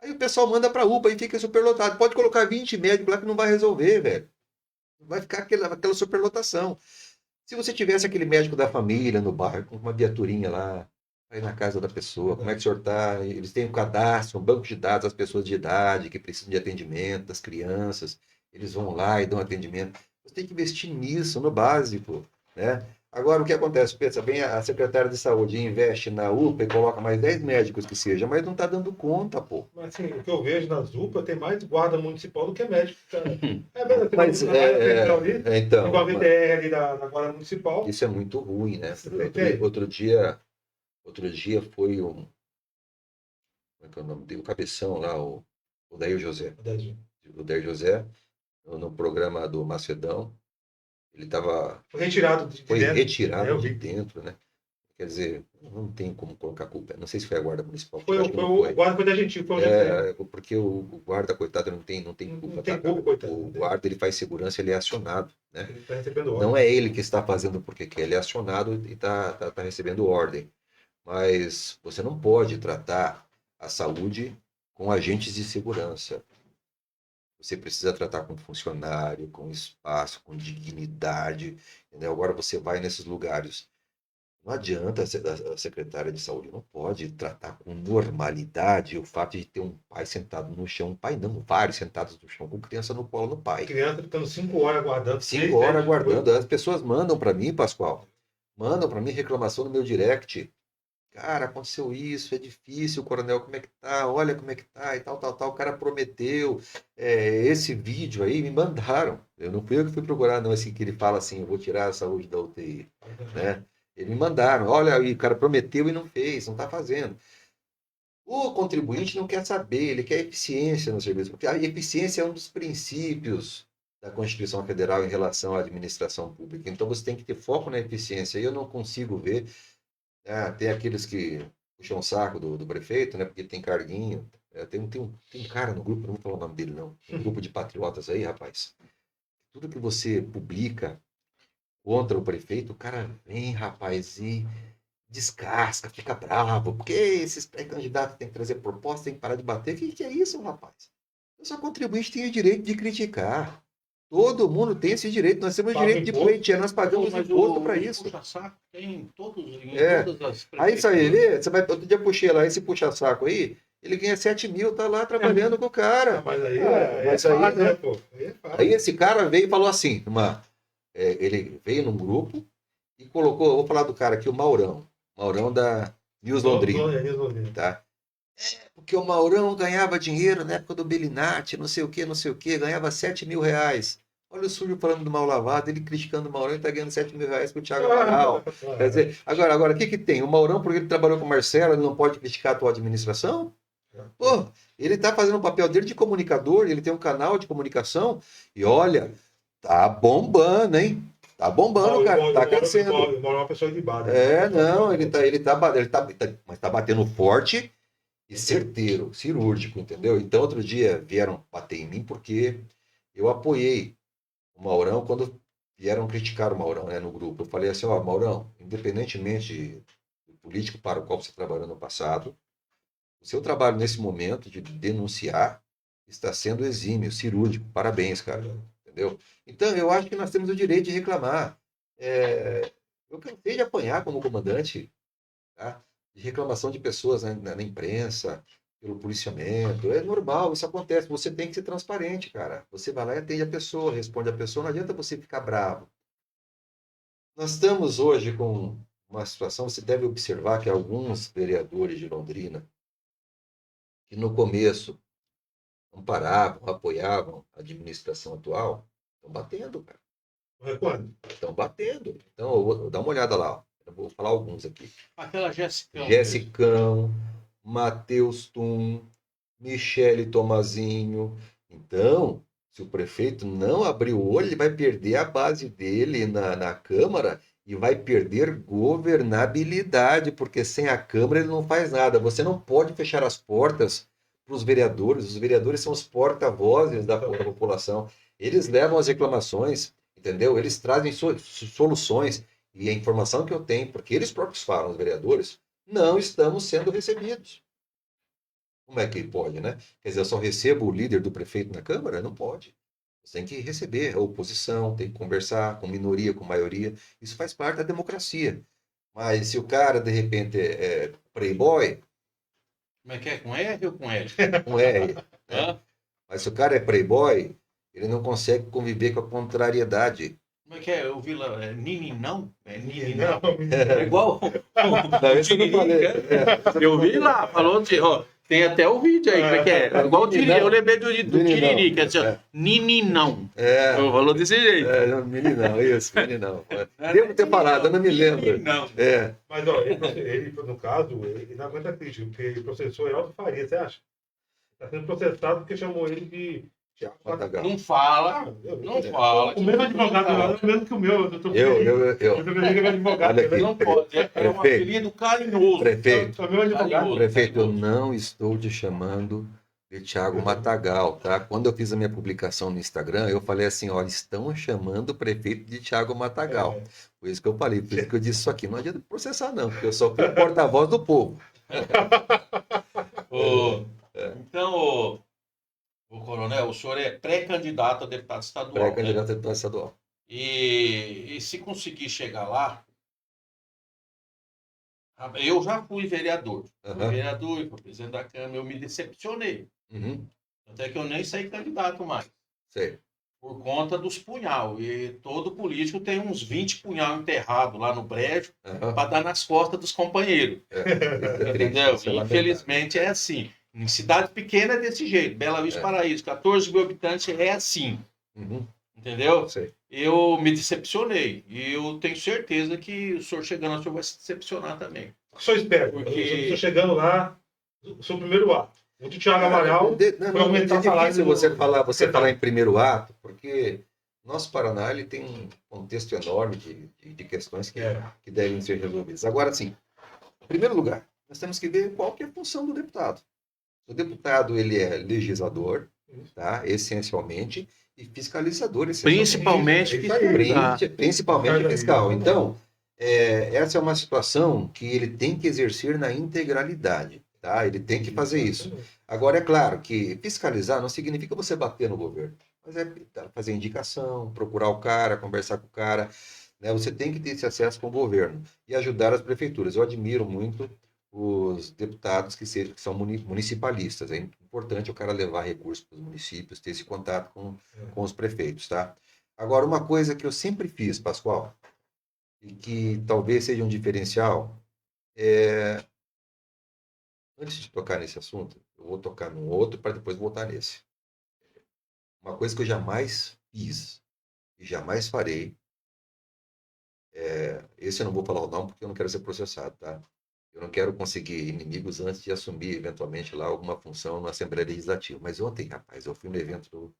Aí o pessoal manda para a UPA e fica superlotado. Pode colocar 20 médicos lá que não vai resolver, velho. Vai ficar aquela superlotação. Se você tivesse aquele médico da família no bairro, com uma viaturinha lá, aí na casa da pessoa, como é que o senhor está? Eles têm um cadastro, um banco de dados das pessoas de idade que precisam de atendimento, das crianças, eles vão lá e dão atendimento. Você tem que investir nisso, no básico, né? Agora, o que acontece? Pensa bem, a secretária de saúde investe na UPA e coloca mais 10 médicos que seja, mas não está dando conta, pô. Mas assim, o que eu vejo nas UPA tem mais guarda municipal do que médico, cara. É verdade, Mas, então, igual a VTR ali da Guarda Municipal. isso é muito ruim, né? Okay. Outro dia foi como é que é o nome dele? O cabeção lá, o Dair José. O Dair José, no programa do Macedão, ele estava... Foi retirado de dentro, né? Quer dizer, não tem como colocar culpa. Não sei se foi a guarda municipal. O guarda foi da Gentil, foi porque o guarda, coitado, não tem culpa. Não tem culpa, coitado. O guarda, ele faz segurança, ele é acionado, né? Ele está recebendo ordem. Não é ele que está fazendo porque quer, ele é acionado e está recebendo ordem. Mas você não pode tratar a saúde com agentes de segurança. Você precisa tratar com funcionário, com espaço, com dignidade. Entendeu? Agora você vai nesses lugares. Não adianta a secretária de saúde, não pode tratar com normalidade o fato de ter um pai sentado no chão, um pai não, vários sentados no chão, com criança no colo no pai. Criança ficando 5 horas aguardando. 5 horas aguardando. As pessoas mandam para mim, Pascoal, mandam para mim reclamação no meu direct. Cara, aconteceu isso, é difícil, coronel, como é que tá? Olha como é que tá e tal. O cara prometeu esse vídeo aí, me mandaram. Eu não fui eu que fui procurar, não, esse que ele fala assim, eu vou tirar a saúde da UTI, né? Eles me mandaram, olha aí, o cara prometeu e não fez, não está fazendo. O contribuinte não quer saber, ele quer eficiência no serviço, porque a eficiência é um dos princípios da Constituição Federal em relação à administração pública. Então você tem que ter foco na eficiência. E eu não consigo ver. Tem aqueles que puxam o saco do prefeito, né, porque tem carguinho. Tem um cara no grupo, não vou falar o nome dele, não. Um grupo de patriotas aí, rapaz. Tudo que você publica contra o prefeito, o cara vem, rapaz, e descasca, fica bravo, porque esses pré-candidatos têm que trazer proposta, tem que parar de bater. O que é isso, rapaz? Eu sou contribuinte, tenho o direito de criticar. Todo mundo tem esse direito, nós temos o direito de pleitear, nós pagamos imposto para isso. Puxa-saco tem todas as aí isso aí, outro dia puxei lá, esse puxa-saco aí, ele ganha 7 mil, tá lá trabalhando com o cara. Mas aí né, pô? Aí esse cara veio e falou assim, ele veio num grupo e colocou, vou falar do cara aqui, o Maurão News Londrina, News Londrina. tá? Porque o Maurão ganhava dinheiro na época do Belinati, não sei o que, ganhava 7 mil reais. Olha o Súlio falando do mal lavado, ele criticando o Maurão e tá ganhando 7 mil reais com o Thiago Amaral. Quer dizer, agora, o que tem? O Maurão, porque ele trabalhou com o Marcelo, ele não pode criticar a tua administração? Pô, ele tá fazendo o papel dele de comunicador, ele tem um canal de comunicação e olha, tá bombando, hein? Tá bombando, cara, tá crescendo. O Mauro é uma pessoa de base. Não, mas tá batendo forte e certeiro, cirúrgico, entendeu? Então, outro dia vieram bater em mim porque eu apoiei o Maurão quando vieram criticar o Maurão, né, no grupo. Eu falei assim, ó, Maurão, independentemente do político para o qual você trabalhou no passado, o seu trabalho nesse momento de denunciar está sendo exímio, cirúrgico. Parabéns, cara. Entendeu? Então, eu acho que nós temos o direito de reclamar. Eu cansei de apanhar como comandante, tá? De reclamação de pessoas na imprensa, pelo policiamento. É normal, isso acontece. Você tem que ser transparente, cara. Você vai lá e atende a pessoa, responde a pessoa. Não adianta você ficar bravo. Nós estamos hoje com uma situação, você deve observar que alguns vereadores de Londrina, que no começo amparavam, apoiavam a administração atual, estão batendo, cara. Quando? Estão batendo. Então, eu vou dar uma olhada lá. Ó. Eu vou falar alguns aqui. Aquela Jessicão. Jessicão, Matheus Tum, Michele Tomazinho. Então, se o prefeito não abrir o olho, ele vai perder a base dele na Câmara e vai perder governabilidade, porque sem a Câmara ele não faz nada. Você não pode fechar as portas para os vereadores. Os vereadores são os porta-vozes da população. Eles levam as reclamações, entendeu? Eles trazem soluções. E a informação que eu tenho, porque eles próprios falam, os vereadores, não estamos sendo recebidos. Como é que pode, né? Quer dizer, eu só recebo o líder do prefeito na Câmara? Não pode. Você tem que receber a oposição, tem que conversar com minoria, com maioria. Isso faz parte da democracia. Mas se o cara, de repente, é playboy... Como é que é? Com R ou com L? Com R. Né? Mas se o cara é playboy, ele não consegue conviver com a contrariedade. Como é que é? Eu vi lá, Nininão? Não. É igual Não, isso eu não falei. Eu vi lá, falou de... Ó, tem até o vídeo aí, como é que é? Igual o Tiriri, eu lembrei do Tiriri, que é assim, Nininão. Falou desse jeito. Meninão, isso, meninão. Devo ter parado, eu não me lembro. Não. Mas, ó, ele, no caso, ele não aguenta crítica, porque ele processou Elton Faria, você acha? Está sendo processado porque chamou ele de... Não fala, não fala. O mesmo advogado lá é o mesmo que o meu, doutor. Eu advogado. Olha aqui. Não pode, é um apelido carinhoso. Prefeito, É o meu advogado. prefeito, eu não estou te chamando de Thiago Matagal, tá? Quando eu fiz a minha publicação no Instagram, eu falei assim, olha, estão chamando o prefeito de Thiago Matagal. Por isso que eu falei, por isso que eu disse isso aqui. Não adianta processar não, porque eu só fui o porta-voz do povo. Então, o coronel, o senhor é pré-candidato a deputado estadual. Pré-candidato a deputado estadual. E se conseguir chegar lá, eu já fui vereador. Fui vereador e fui presidente da Câmara, eu me decepcionei. Até que eu nem saí candidato mais. Sei. Por conta dos punhal. E todo político tem uns 20 punhal enterrados lá no brejo para dar nas costas dos companheiros. Entendeu? Infelizmente é assim. Em cidade pequena é desse jeito. Bela Vista Paraíso, 14 mil habitantes é assim. Entendeu? Sei. Eu me decepcionei. E eu tenho certeza que o senhor chegando lá, o senhor vai se decepcionar também. O que o senhor espera? Porque... Eu estou chegando lá, o seu primeiro ato. O do Thiago Amaral foi aumentar o salário. É difícil você falar em primeiro ato, porque nosso Paraná ele tem um contexto enorme de questões que devem ser resolvidas. Agora, sim, em primeiro lugar, nós temos que ver qual que é a função do deputado. O deputado ele é legislador, tá? Essencialmente, e fiscalizador. Principalmente fiscal. Então, essa é uma situação que ele tem que exercer na integralidade. Tá? Ele tem que fazer isso. Agora, é claro que fiscalizar não significa você bater no governo, mas é fazer indicação, procurar o cara, conversar com o cara. Né? Você tem que ter esse acesso com o governo e ajudar as prefeituras. Eu admiro muito os deputados que são municipalistas. É importante o cara levar recursos para os municípios, ter esse contato com os prefeitos. Tá? Agora, uma coisa que eu sempre fiz, Pascoal, e que talvez seja um diferencial, Antes de tocar nesse assunto, eu vou tocar num outro para depois voltar nesse. Uma coisa que eu jamais fiz e jamais farei, esse eu não vou falar o nome porque eu não quero ser processado, tá? Eu não quero conseguir inimigos antes de assumir, eventualmente, lá alguma função na Assembleia Legislativa. Mas ontem, rapaz, eu fui no evento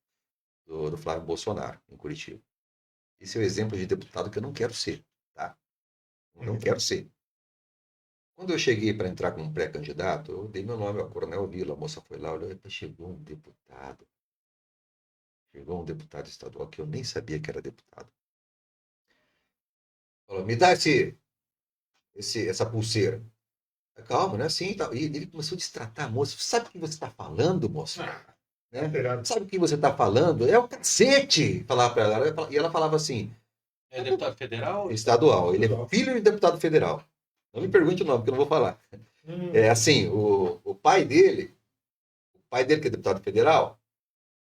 do Flávio Bolsonaro, em Curitiba. Esse é o exemplo de deputado que eu não quero ser, tá? Não quero ser. Quando eu cheguei para entrar como pré-candidato, eu dei meu nome ao Coronel Vila. A moça foi lá, olhou, "Epa, chegou um deputado estadual que eu nem sabia que era deputado. Falou, me dá essa pulseira. Calma, não é assim. Tá. E ele começou a destratar a moça. Sabe o que você está falando, moça? Né? Sabe o que você está falando? É o cacete! Falava para ela. E ela falava assim. É deputado federal? Estadual. Ele é filho de deputado federal. Não me pergunte o nome, que eu não vou falar. É assim, o pai dele, que é deputado federal,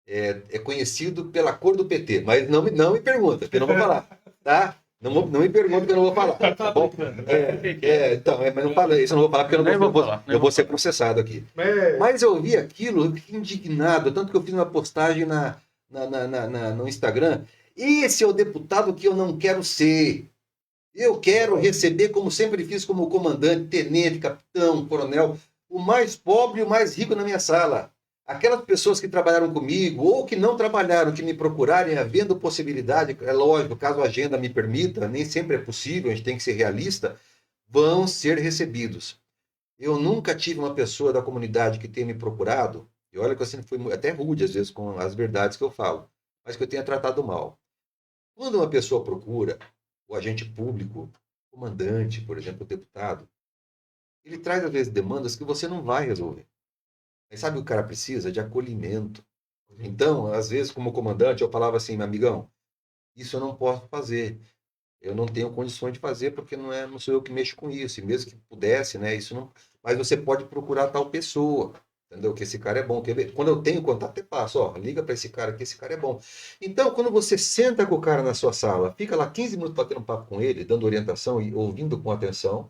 é conhecido pela cor do PT, mas não me pergunta, que eu não vou falar, tá? Não me pergunta que eu não vou falar, tá bom? Então, mas não fala isso, eu não vou falar porque eu vou ser processado aqui. Mas eu vi aquilo, eu fiquei indignado, tanto que eu fiz uma postagem no Instagram. Esse é o deputado que eu não quero ser. Eu quero receber, como sempre fiz, como comandante, tenente, capitão, coronel, o mais pobre e o mais rico na minha sala. Aquelas pessoas que trabalharam comigo ou que não trabalharam, que me procurarem, havendo possibilidade, é lógico, caso a agenda me permita, nem sempre é possível, a gente tem que ser realista, vão ser recebidos. Eu nunca tive uma pessoa da comunidade que tenha me procurado, e olha que eu sempre fui até rude às vezes com as verdades que eu falo, mas que eu tenha tratado mal. Quando uma pessoa procura, o agente público, o comandante, por exemplo, o deputado, ele traz às vezes demandas que você não vai resolver. Mas sabe o que o cara precisa? De acolhimento. Então, às vezes, como comandante, eu falava assim, meu amigão, isso eu não posso fazer. Eu não tenho condições de fazer porque não sou eu que mexo com isso. E mesmo que pudesse, né, isso não. Mas você pode procurar tal pessoa. Entendeu? Que esse cara é bom. Quer ver? Quando eu tenho contato, até passo, ó, liga para esse cara que esse cara é bom. Então, quando você senta com o cara na sua sala, fica lá 15 minutos batendo um papo com ele, dando orientação e ouvindo com atenção,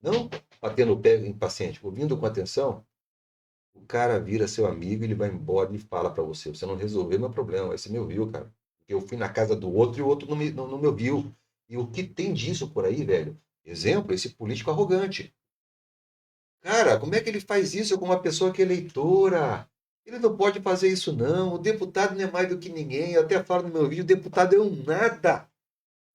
não batendo o pé em paciente, ouvindo com atenção, o cara vira seu amigo, ele vai embora e fala para você, você não resolveu meu problema, você me ouviu, cara. Eu fui na casa do outro e o outro não me ouviu. E o que tem disso por aí, velho? Exemplo, esse político arrogante. Cara, como é que ele faz isso com uma pessoa que é eleitora? Ele não pode fazer isso, não. O deputado não é mais do que ninguém. Eu até falo no meu vídeo, o deputado é um nada.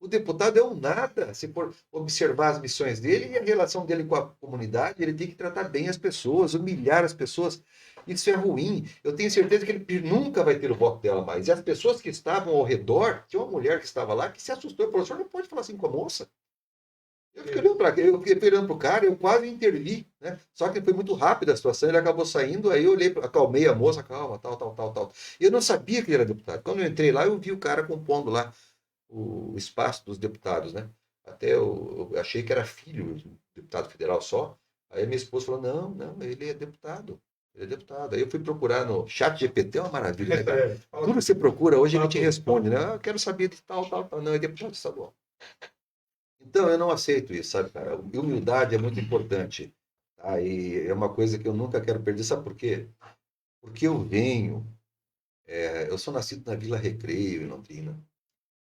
O deputado é um nada. Se for observar as missões dele e a relação dele com a comunidade, ele tem que tratar bem as pessoas, humilhar as pessoas. Isso é ruim. Eu tenho certeza que ele nunca vai ter o voto dela mais. E as pessoas que estavam ao redor, tinha uma mulher que estava lá que se assustou. O professor não pode falar assim com a moça. Eu fiquei olhando para o cara, eu quase intervi, né? Só que foi muito rápida a situação, ele acabou saindo, aí eu olhei, acalmei a moça, calma, tal. Eu não sabia que ele era deputado. Quando eu entrei lá, eu vi o cara compondo lá o espaço dos deputados, né? Até eu achei que era filho do deputado federal só. Aí minha esposa falou, não, ele é deputado. Ele é deputado. Aí eu fui procurar no chat GPT, é uma maravilha, né, cara? Tudo que você procura, hoje ele te responde, né? Eu quero saber de tal. Não, é deputado estadual. Então, eu não aceito isso, sabe, cara? Humildade é muito importante. Tá? E é uma coisa que eu nunca quero perder. Sabe por quê? Porque eu sou nascido na Vila Recreio, em Londrina.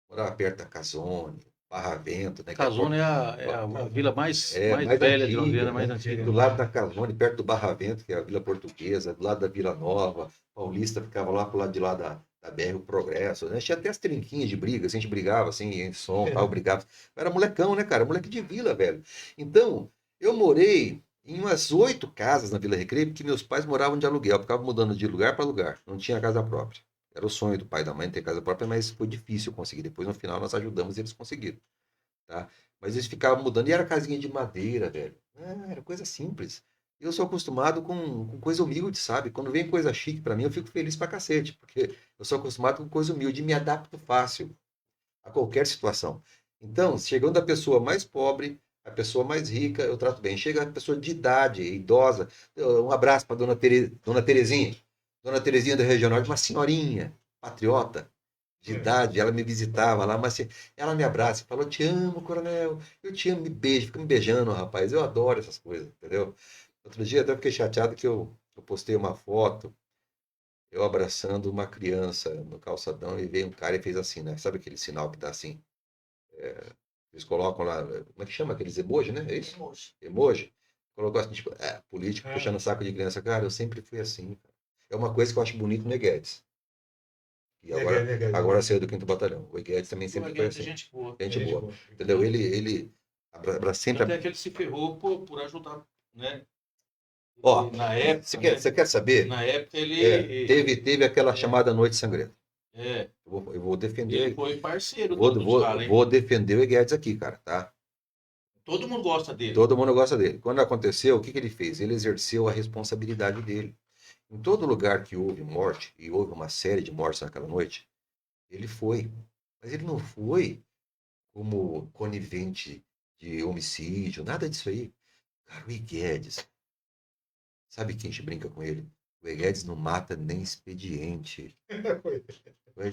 Morava perto da Casone, Barra Vento, né? Casone é a vila mais mais velha antiga, de Londrina, né? mais antiga. Do lado da Casone, perto do Barra Vento, que é a Vila Portuguesa, do lado da Vila Nova, Paulista ficava lá pro lado de lá da BR, o Progresso, né? Tinha até as trinquinhas de briga, assim, a gente brigava, assim, em som, tal, brigava. Eu era molecão, né, cara? Moleque de vila, velho. Então, eu morei em umas 8 casas na Vila Recreio, porque meus pais moravam de aluguel, ficavam mudando de lugar para lugar, não tinha casa própria. Era o sonho do pai e da mãe ter casa própria, mas foi difícil conseguir. Depois, no final, nós ajudamos e eles conseguiram, tá? Mas eles ficavam mudando, e era casinha de madeira, velho. Era coisa simples. Eu sou acostumado com coisa humilde, sabe? Quando vem coisa chique pra mim, eu fico feliz pra cacete, porque eu sou acostumado com coisa humilde e me adapto fácil a qualquer situação. Então, chegando a pessoa mais pobre, a pessoa mais rica, eu trato bem. Chega a pessoa de idade, idosa, um abraço para dona Terezinha. Dona Terezinha da Região Norte, uma senhorinha, patriota, de idade, ela me visitava lá, mas ela me abraça e falou, eu te amo, coronel, eu te amo, me beija, fica me beijando, rapaz, eu adoro essas coisas, entendeu? Outro dia até fiquei chateado que eu postei uma foto, eu abraçando uma criança no calçadão e veio um cara e fez assim, né? Sabe aquele sinal que dá assim? Eles colocam lá, como é que chama? Aqueles emoji, né? É isso? Emoji. Colocou assim, tipo, político puxando saco de criança. Cara, eu sempre fui assim, cara. É uma coisa que eu acho bonito no Guedes. E agora saiu do 5º Batalhão. O Guedes também sempre foi assim. Gente boa. Gente boa. Entendeu? Ele sempre... Até que ele se ferrou por ajudar, né? Ó, Na época, você quer saber? Na época ele... Teve aquela chamada Noite Sangrenta. É. Eu vou defender. Ele foi parceiro vou defender o Guedes aqui, cara, tá? Todo mundo gosta dele. Todo mundo gosta dele. Quando aconteceu, o que ele fez? Ele exerceu a responsabilidade dele. Em todo lugar que houve morte, e houve uma série de mortes naquela noite, ele foi. Mas ele não foi como conivente de homicídio, nada disso aí. Cara, o Guedes, sabe quem a gente brinca com ele? O Guedes não mata nem expediente.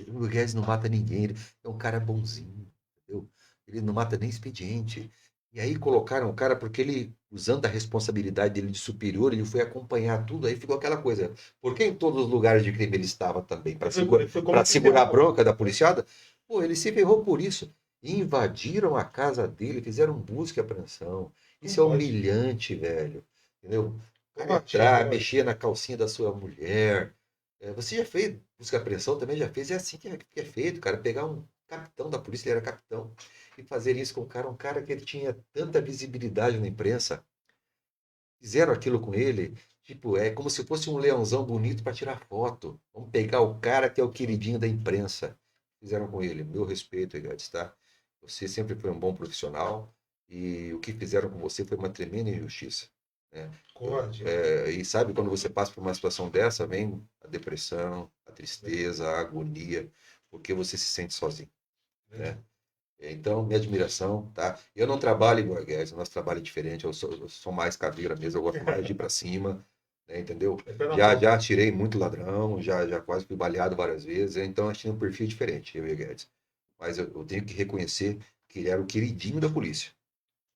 O Guedes não mata ninguém. Ele é um cara bonzinho, entendeu? Ele não mata nem expediente. E aí colocaram o cara porque ele, usando a responsabilidade dele de superior, ele foi acompanhar tudo. Aí ficou aquela coisa. Porque em todos os lugares de crime ele estava também? Para segurar a bronca da policiada? Pô, ele se ferrou por isso. Invadiram a casa dele, fizeram busca e apreensão. Isso é humilhante, velho. Entendeu? O cara entrar, mexer na calcinha da sua mulher. Você já fez busca e apreensão? Também já fez? É assim que é feito, cara. Pegar um capitão da polícia, ele era capitão, e fazer isso com um cara que ele tinha tanta visibilidade na imprensa. Fizeram aquilo com ele, tipo, é como se fosse um leãozão bonito para tirar foto. Vamos pegar o cara que é o queridinho da imprensa. Fizeram com ele. Meu respeito, Egades, tá? Você sempre foi um bom profissional e o que fizeram com você foi uma tremenda injustiça. Né? E sabe, quando você passa por uma situação dessa, vem a depressão, a tristeza, a agonia, porque você se sente sozinho. Né? Então, minha admiração, tá? Eu não trabalho igual a Guedes, nosso trabalho é diferente, eu sou mais caveira mesmo, eu gosto mais de ir para cima, né, entendeu? Já tirei muito ladrão, já quase fui baleado várias vezes, então a gente tem um perfil diferente, eu e o Guedes. Mas eu tenho que reconhecer que ele era o queridinho da polícia.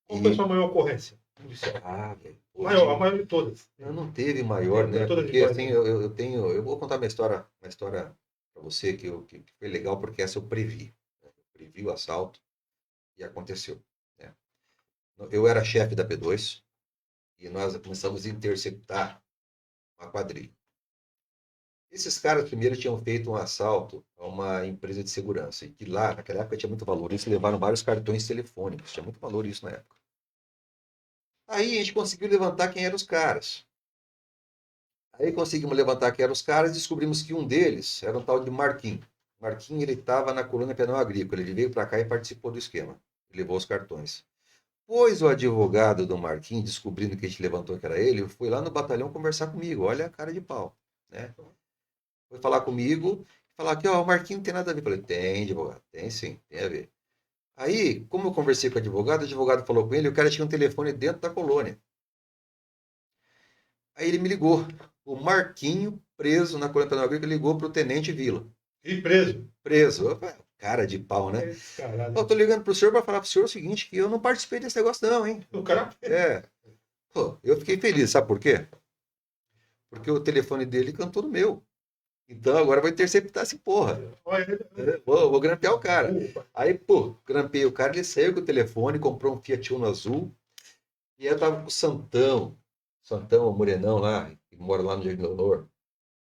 Qual foi a sua maior ocorrência? Velho. A maior de todas. Não teve maior, né? Porque assim, eu vou contar uma história para você que foi legal, porque essa eu previ. Eu previ o assalto e aconteceu. Né? Eu era chefe da P2 e nós começamos a interceptar uma quadrilha. Esses caras primeiro tinham feito um assalto a uma empresa de segurança, e que lá, naquela época, tinha muito valor. Eles levaram vários cartões telefônicos, tinha muito valor isso na época. Aí a gente conseguiu levantar quem eram os caras. Aí conseguimos levantar quem eram os caras e descobrimos que um deles era um tal de Marquinhos. Marquinhos, ele estava na colônia penal agrícola, ele veio para cá e participou do esquema. Ele levou os cartões. Pois o advogado do Marquinhos, descobrindo que a gente levantou que era ele, foi lá no batalhão conversar comigo. Olha a cara de pau, né? Foi falar comigo, falar que, o Marquinhos não tem nada a ver. Eu falei, tem, advogado, tem sim, tem a ver. Aí, como eu conversei com o advogado falou com ele, o cara tinha um telefone dentro da colônia. Aí ele me ligou. O Marquinho, preso na colônia penal agrícola, ligou para o tenente Vila. E preso? Preso. Eu falei, cara de pau, né? Eu tô ligando pro senhor para falar pro senhor o seguinte, que eu não participei desse negócio não, hein? O cara... Pô, eu fiquei feliz, sabe por quê? Porque o telefone dele cantou no meu. Então agora eu vou interceptar esse porra. Vou grampear o cara. Aí, pô, grampei o cara, ele saiu com o telefone, comprou um Fiat Uno azul. E eu tava com o Santão, o morenão lá, que mora lá no Jardim Leonor,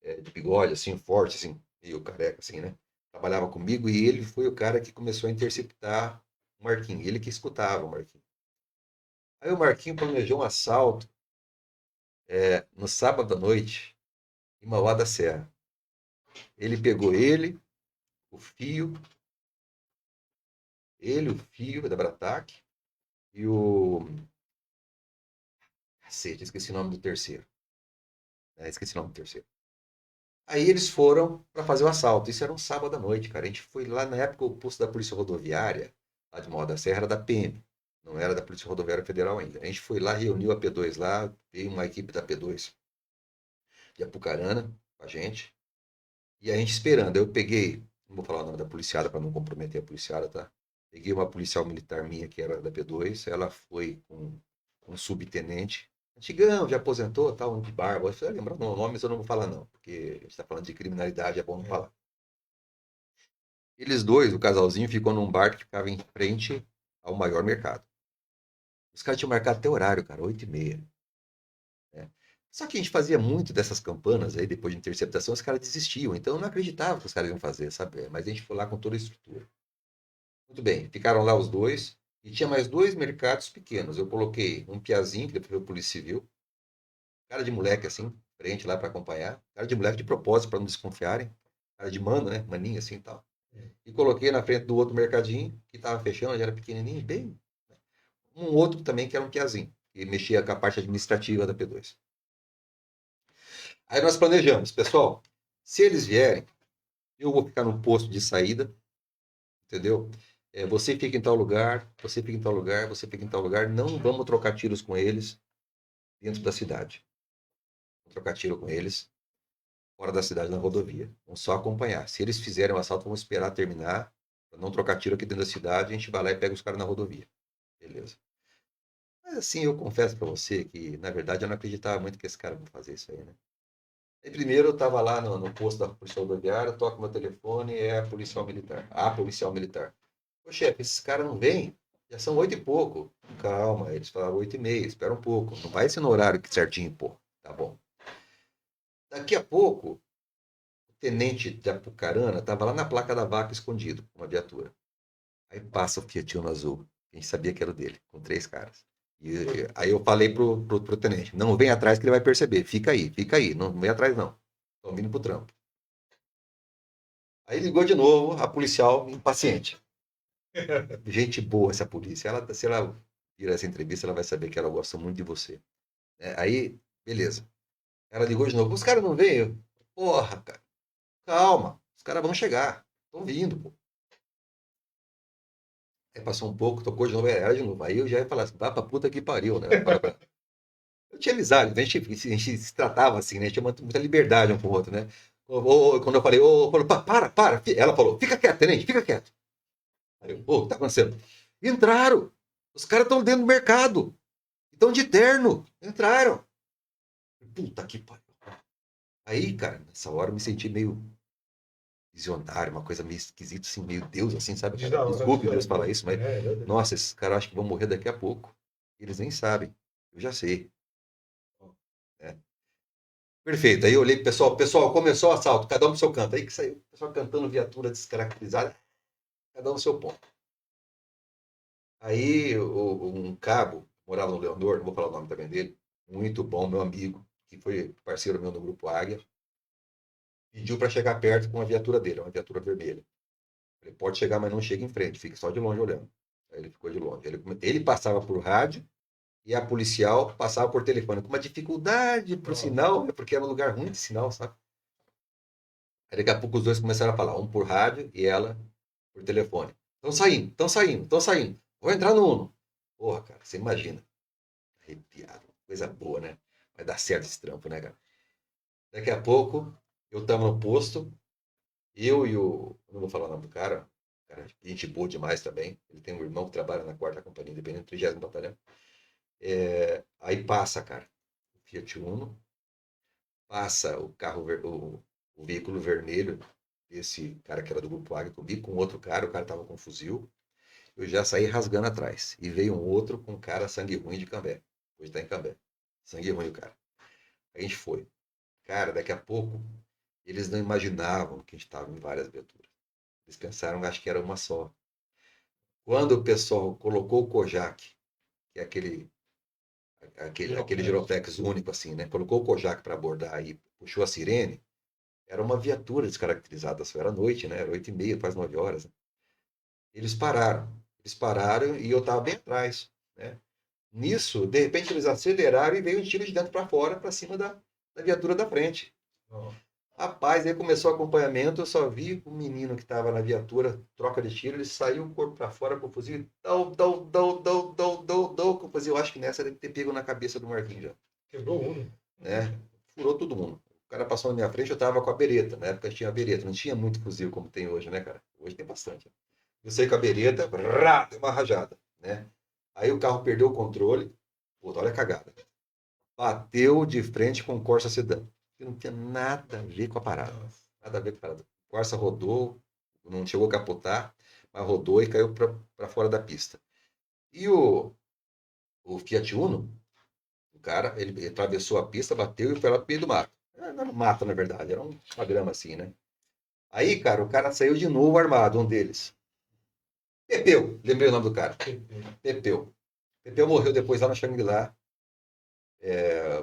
de bigode, assim, forte, assim, meio careca, assim, né? Trabalhava comigo e ele foi o cara que começou a interceptar o Marquinhos. Ele que escutava o Marquinhos. Aí o Marquinhos planejou um assalto no sábado à noite, em Mauá da Serra. Ele pegou o Fio da Brataque e o... Cacete, esqueci o nome do terceiro. Esqueci o nome do terceiro. Aí eles foram para fazer o assalto. Isso era um sábado à noite, cara. A gente foi lá, na época, o posto da Polícia Rodoviária, lá de Mauá da Serra, era da PM. Não era da Polícia Rodoviária Federal ainda. A gente foi lá, reuniu a P2 lá, veio uma equipe da P2 de Apucarana com a gente. E a gente esperando. Eu peguei, não vou falar o nome da policiada para não comprometer a policiada, tá? Peguei uma policial militar minha que era da P2, ela foi com um subtenente, Antigão, já aposentou, tal, um de barba. Eu falei, lembra o nome, mas eu não vou falar não, porque a gente tá falando de criminalidade, é bom não falar. Eles dois, o casalzinho, ficou num bar que ficava em frente ao maior mercado. Os caras tinham marcado até horário, cara, 8h30. Né? Só que a gente fazia muito dessas campanas aí, depois de interceptação, os caras desistiam. Então eu não acreditava que os caras iam fazer, sabe? Mas a gente foi lá com toda a estrutura. Muito bem, ficaram lá os dois. E tinha mais dois mercados pequenos. Eu coloquei um piazinho, que depois foi o Polícia Civil. Cara de moleque, assim, frente lá para acompanhar. Cara de moleque de propósito, para não desconfiarem. Cara de mano, né? Maninho assim e tal. E coloquei na frente do outro mercadinho, que estava fechando, já era pequenininho, bem. Um outro também, que era um piazinho, que mexia com a parte administrativa da P2. Aí nós planejamos, pessoal, se eles vierem, eu vou ficar no posto de saída, entendeu? Você fica em tal lugar, você fica em tal lugar, você fica em tal lugar. Não vamos trocar tiros com eles dentro da cidade. Vamos trocar tiro com eles fora da cidade, na rodovia. Vamos só acompanhar. Se eles fizerem o assalto, vamos esperar terminar, para não trocar tiro aqui dentro da cidade, a gente vai lá e pega os caras na rodovia. Beleza. Mas assim, eu confesso para você que, na verdade, eu não acreditava muito que esse cara vai fazer isso aí, né? Aí, primeiro eu estava lá no posto da Polícia Rodoviária, toco meu telefone, é a policial militar. A policial militar. Ô chefe, esses caras não vêm? Já são 8h pouco. Calma, eles falaram 8h30, espera um pouco. Não vai ser no horário certinho, pô. Tá bom. Daqui a pouco, o tenente de Apucarana estava lá na placa da vaca escondido, com uma viatura. Aí passa o Fiat Uno azul. A gente sabia que era o dele, com 3 caras. E aí eu falei pro tenente, não vem atrás que ele vai perceber. Fica aí, não vem atrás não. Estão vindo pro trampo. Aí ligou de novo, a policial impaciente. Gente boa essa polícia. Se ela virar essa entrevista, ela vai saber que ela gosta muito de você. Aí, beleza. Ela ligou de novo. Os caras não veio? Porra, cara. Calma. Os caras vão chegar. Estão vindo, pô. Aí passou um pouco, tocou de novo, era de novo. Aí eu já ia falar assim, vá pra puta que pariu, né? Eu tinha amizade, né? A gente se tratava assim, né? Tinha muita liberdade um com o outro, né? Quando eu falei, falou, para. Ela falou, fica quieto, tenente, fica quieto. Aí eu, o que tá acontecendo? Entraram. Os caras estão dentro do mercado. Estão de terno. Entraram. Puta que pariu. Aí, cara, nessa hora eu me senti meio visionário, uma coisa meio esquisita, assim, meio Deus, assim, sabe? Cara? Desculpe Deus falar isso, mas, nossa, esses caras acham que vão morrer daqui a pouco. Eles nem sabem. Eu já sei. Né? Perfeito. Aí eu olhei, pessoal, começou o assalto, cada um pro seu canto. Aí que saiu o pessoal cantando viatura descaracterizada, cada um no seu ponto. Aí um cabo, morava no Leonor, não vou falar o nome também dele, muito bom, meu amigo, que foi parceiro meu no Grupo Águia, pediu para chegar perto com a viatura dele, uma viatura vermelha. Ele pode chegar, mas não chega em frente, fica só de longe olhando. Aí ele ficou de longe. Ele passava por rádio e a policial passava por telefone, com uma dificuldade pro sinal, porque era um lugar ruim de sinal, sabe? Aí daqui a pouco os dois começaram a falar, um por rádio e ela por telefone. Estão saindo. Vou entrar no Uno. Porra, cara, você imagina. Arrepiado. Coisa boa, né? Vai dar certo esse trampo, né, cara? Daqui a pouco, eu tava no posto, eu e o... Não vou falar o nome do cara. Cara, gente boa demais também. Ele tem um irmão que trabalha na 4ª Companhia Independente, 30º Batalhão. Aí passa, cara, o Fiat Uno, passa o carro, o veículo vermelho, esse cara que era do Grupo Águia comigo, com outro cara, o cara tava com um fuzil. Eu já saí rasgando atrás. E veio um outro com um cara sangue ruim de Cambé. Hoje tá em Cambé. Sangue ruim o cara. A gente foi. Cara, daqui a pouco, eles não imaginavam que a gente estava em várias viaturas. Eles pensaram, acho que era uma só. Quando o pessoal colocou o Kojak, que é aquele giroflex único, assim, né? Colocou o Kojak para abordar e puxou a sirene, era uma viatura descaracterizada, só era noite, né? Era 8h30, quase 9 horas. Né? Eles pararam. Eles pararam e eu estava bem atrás, né? Nisso, de repente, eles aceleraram e veio um tiro de dentro para fora, para cima da viatura da frente. Oh. Rapaz, aí começou o acompanhamento, eu só vi o menino que estava na viatura, troca de tiro, ele saiu o corpo para fora com o fuzil, com o fuzil. Eu acho que nessa deve ter pego na cabeça do Marquinhos já. Quebrou um. Né? Furou todo mundo. O cara passou na minha frente, eu tava com a bereta. Na época tinha a bereta, não tinha muito fuzil como tem hoje, né, cara? Hoje tem bastante. Eu saí com a bereta, deu uma rajada, né? Aí o carro perdeu o controle. Puta, olha a cagada. bateu de frente com o Corsa Sedan. Que não tinha nada a ver com a parada. Nada a ver com a parada. O Corsa rodou, não chegou a capotar, mas rodou e caiu para fora da pista. E o Fiat Uno, o cara, ele atravessou a pista, bateu e foi lá pro meio do mato. Não era mato, na verdade, era uma grama assim, né? Aí, cara, o cara saiu de novo armado, um deles. Pepeu, lembrei o nome do cara. Pepeu. Pepeu morreu depois lá na Shangri-La,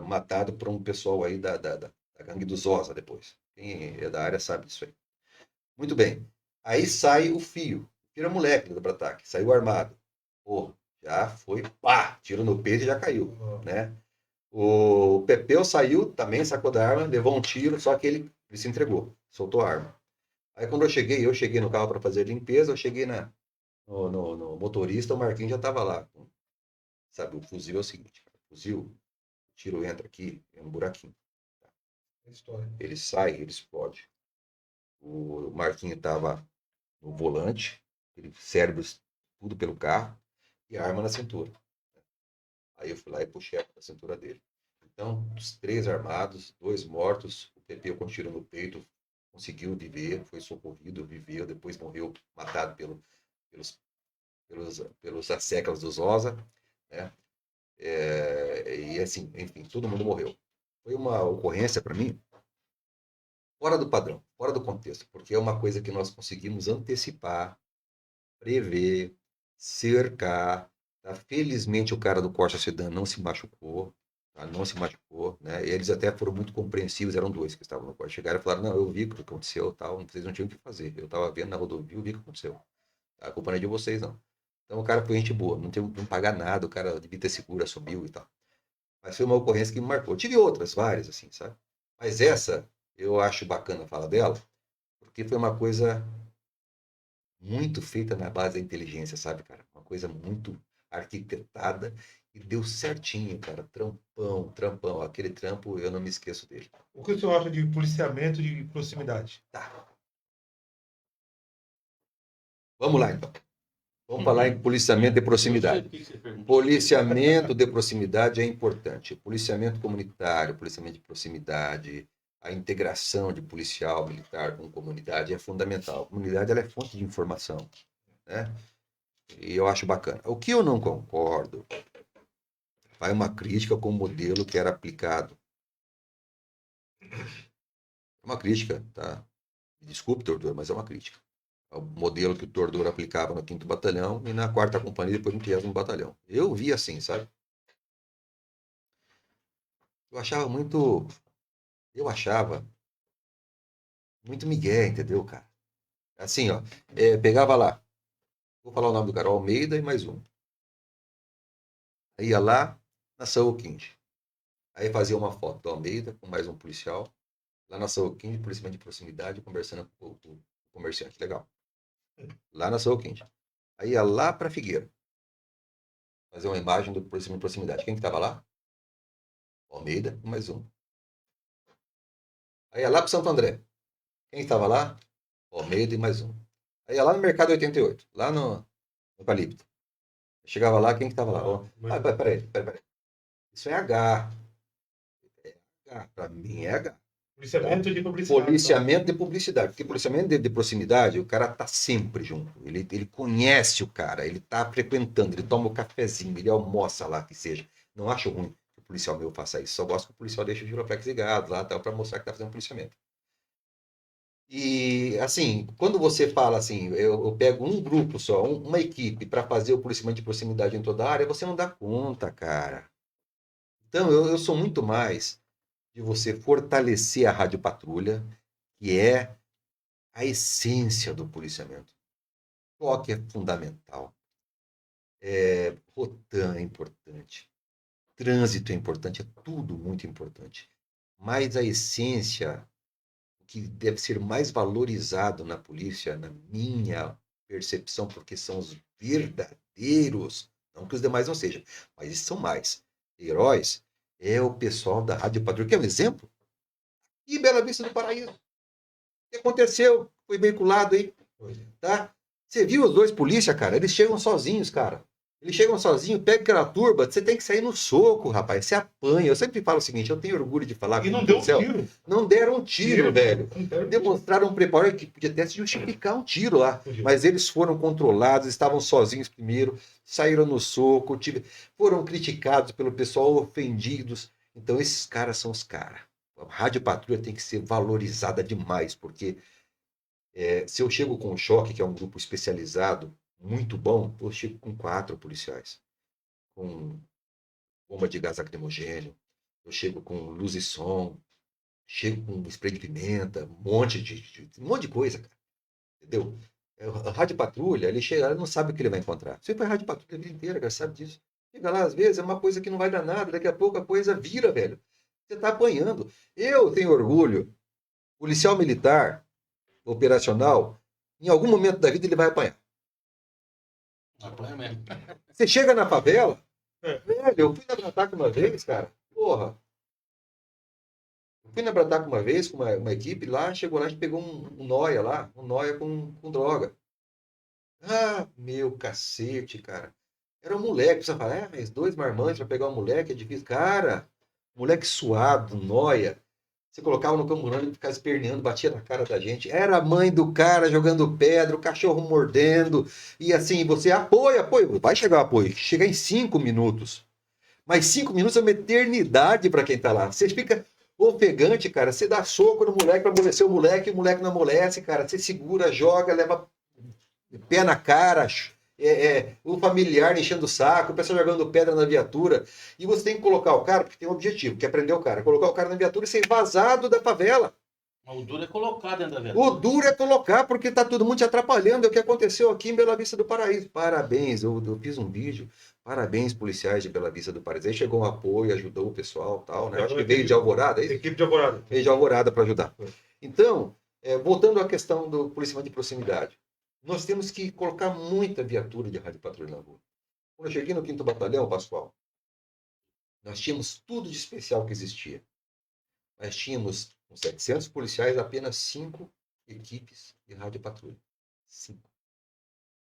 matado por um pessoal aí da gangue dos Osa depois. Quem é da área sabe disso aí. Muito bem. Aí sai o Fio. Tira moleque do ataque. Saiu armado. Pô, já foi, pá, tiro no peito e já caiu, né? O Pepeu saiu, também sacou da arma, levou um tiro, só que ele se entregou, soltou a arma. Aí quando eu cheguei no carro para fazer limpeza, eu cheguei no motorista, o Marquinhos já estava lá. Sabe, o fuzil é o seguinte, cara, o fuzil, o tiro entra aqui, é um buraquinho. Ele sai, ele explode. O Marquinhos estava no volante, cérebros tudo pelo carro, e a arma na cintura. Aí eu fui lá e puxei a arma da cintura dele. Então, os 3 armados, 2 mortos, o Pepeu com tiro no peito, conseguiu viver, foi socorrido, viveu, depois morreu matado pelos asseclas dos Osa, né? E assim, enfim, todo mundo morreu. Foi uma ocorrência para mim fora do padrão, fora do contexto, porque é uma coisa que nós conseguimos antecipar, prever, cercar. Tá? Felizmente o cara do Corsa Sedan não se machucou, tá? Não se machucou, né? E eles até foram muito compreensivos, eram 2 que estavam no Corsa. Chegaram e falaram, não, eu vi o que aconteceu, tal, vocês não tinham o que fazer. Eu estava vendo na rodovia, eu vi o que aconteceu. Tá? A culpa não é de vocês, não. Então o cara foi gente boa, não teve que pagar nada, o cara devia ter seguro, subiu e tal. Mas foi uma ocorrência que me marcou. Tive outras, várias, assim, sabe? Mas essa, eu acho bacana a fala dela, porque foi uma coisa muito feita na base da inteligência, sabe, cara? Uma coisa muito arquitetada e deu certinho, cara. Trampão, trampão. Aquele trampo, eu não me esqueço dele. O que o senhor acha de policiamento de proximidade? Tá. Vamos lá, então. Vamos falar em policiamento de proximidade. Policiamento de proximidade é importante. Policiamento comunitário, policiamento de proximidade, a integração de policial militar com comunidade é fundamental. A comunidade ela é fonte de informação, né? E eu acho bacana. O que eu não concordo vai uma crítica com o modelo que era aplicado. É uma crítica, tá? Desculpe, Tortura, mas é uma crítica. É o modelo que o Tortura aplicava no 5º Batalhão e na 4ª Companhia, depois no 30º Batalhão. Eu vi assim, sabe? Eu achava muito migué, entendeu, cara? Assim, ó, pegava lá, vou falar o nome do cara, Almeida e mais um. Aí ia lá na São Quinte. Aí fazia uma foto do Almeida com mais um policial, lá na São Quinte, policiamento de proximidade, conversando com o comerciante, legal. Lá na São Quinte. Aí ia lá para Figueira, fazer uma imagem do policiamento de proximidade. Quem que tava lá? Almeida e mais um. Aí ia lá para Santo André. Quem estava lá? Almeida e mais um. Aí ia lá no Mercado 88, lá no Eucalipto. Chegava lá, quem que estava lá? Peraí. Isso é H. É H. Para mim é H. Policiamento de publicidade. Policiamento de publicidade. Porque policiamento de proximidade, o cara tá sempre junto. Ele conhece o cara, ele tá frequentando, ele toma o cafezinho, ele almoça lá, que seja. Não acho ruim que o policial meu faça isso. Só gosto que o policial deixe o giroflex ligado lá, para mostrar que tá fazendo policiamento. E, assim, quando você fala assim, eu pego um grupo só, uma equipe para fazer o policiamento de proximidade em toda a área, você não dá conta, cara. Então, eu sou muito mais de você fortalecer a rádio patrulha, que é a essência do policiamento. Toque é fundamental. Rotan é importante. Trânsito é importante, é tudo muito importante. Mas a essência que deve ser mais valorizado na polícia, na minha percepção, porque são os verdadeiros, não que os demais não sejam, mas eles são mais heróis, é o pessoal da Rádio Patrulha. Quer um exemplo? E Bela Vista do Paraíso. O que aconteceu? Foi veiculado aí, tá? Você viu os 2 polícia, cara? Eles chegam sozinhos, cara. Eles chegam sozinhos, pegam aquela turba, você tem que sair no soco, rapaz. Você apanha. Eu sempre falo o seguinte, eu tenho orgulho de falar. E não deu um tiro. Não deram um tiro, velho. Não deram um Demonstraram um preparo que podia até se justificar um tiro lá. Podia. Mas eles foram controlados, estavam sozinhos primeiro, saíram no soco, foram criticados pelo pessoal, ofendidos. Então esses caras são os caras. A Rádio Patrulha tem que ser valorizada demais, porque se eu chego com o Choque, que é um grupo especializado, muito bom, eu chego com 4 policiais, com bomba de gás lacrimogêneo, eu chego com luz e som, chego com spray de pimenta, um monte de coisa, cara. Entendeu? A Rádio Patrulha, ele chega, ele não sabe o que ele vai encontrar. Você faz Rádio Patrulha a vida inteira, cara, sabe disso. Chega lá, às vezes, é uma coisa que não vai dar nada, daqui a pouco a coisa vira, velho. Você tá apanhando. Eu tenho orgulho, policial militar, operacional, em algum momento da vida ele vai apanhar. Apanha mesmo. Você chega na favela, velho, eu fui na Brataca uma vez, cara, porra. Eu fui na Brataca uma vez com uma equipe lá, chegou lá, a gente pegou um nóia lá, um nóia com droga. Ah, meu cacete, cara. Era um moleque, você fala, mas 2 marmantes pra pegar um moleque é difícil. Cara, moleque suado, nóia. Você colocava no camburão e ficava esperneando, batia na cara da gente. Era a mãe do cara jogando pedra, o cachorro mordendo. E assim, você apoia. Vai chegar o apoio. Chega em 5 minutos. Mas 5 minutos é uma eternidade para quem tá lá. Você fica ofegante, cara. Você dá soco no moleque para amolecer o moleque não amolece, cara. Você segura, joga, leva pé na cara. O familiar enchendo o saco, o pessoal jogando pedra na viatura. E você tem que colocar o cara, porque tem um objetivo, que é prender o cara. Colocar o cara na viatura e ser vazado da favela. Mas o duro é colocar dentro da viatura. O duro é colocar, porque tá todo mundo te atrapalhando. É o que aconteceu aqui em Bela Vista do Paraíso. Parabéns, eu fiz um vídeo. Parabéns, policiais de Bela Vista do Paraíso. Aí chegou um apoio, ajudou o pessoal, tal, né? Acho que veio de Alvorada, é isso? Equipe de Alvorada. Veio de Alvorada para ajudar. Então, voltando à questão do policiamento de proximidade. Nós temos que colocar muita viatura de rádio patrulha na rua. Quando eu cheguei no 5º Batalhão, Pascoal, nós tínhamos tudo de especial que existia. Nós tínhamos, com 700 policiais, apenas 5 equipes de rádio patrulha. 5.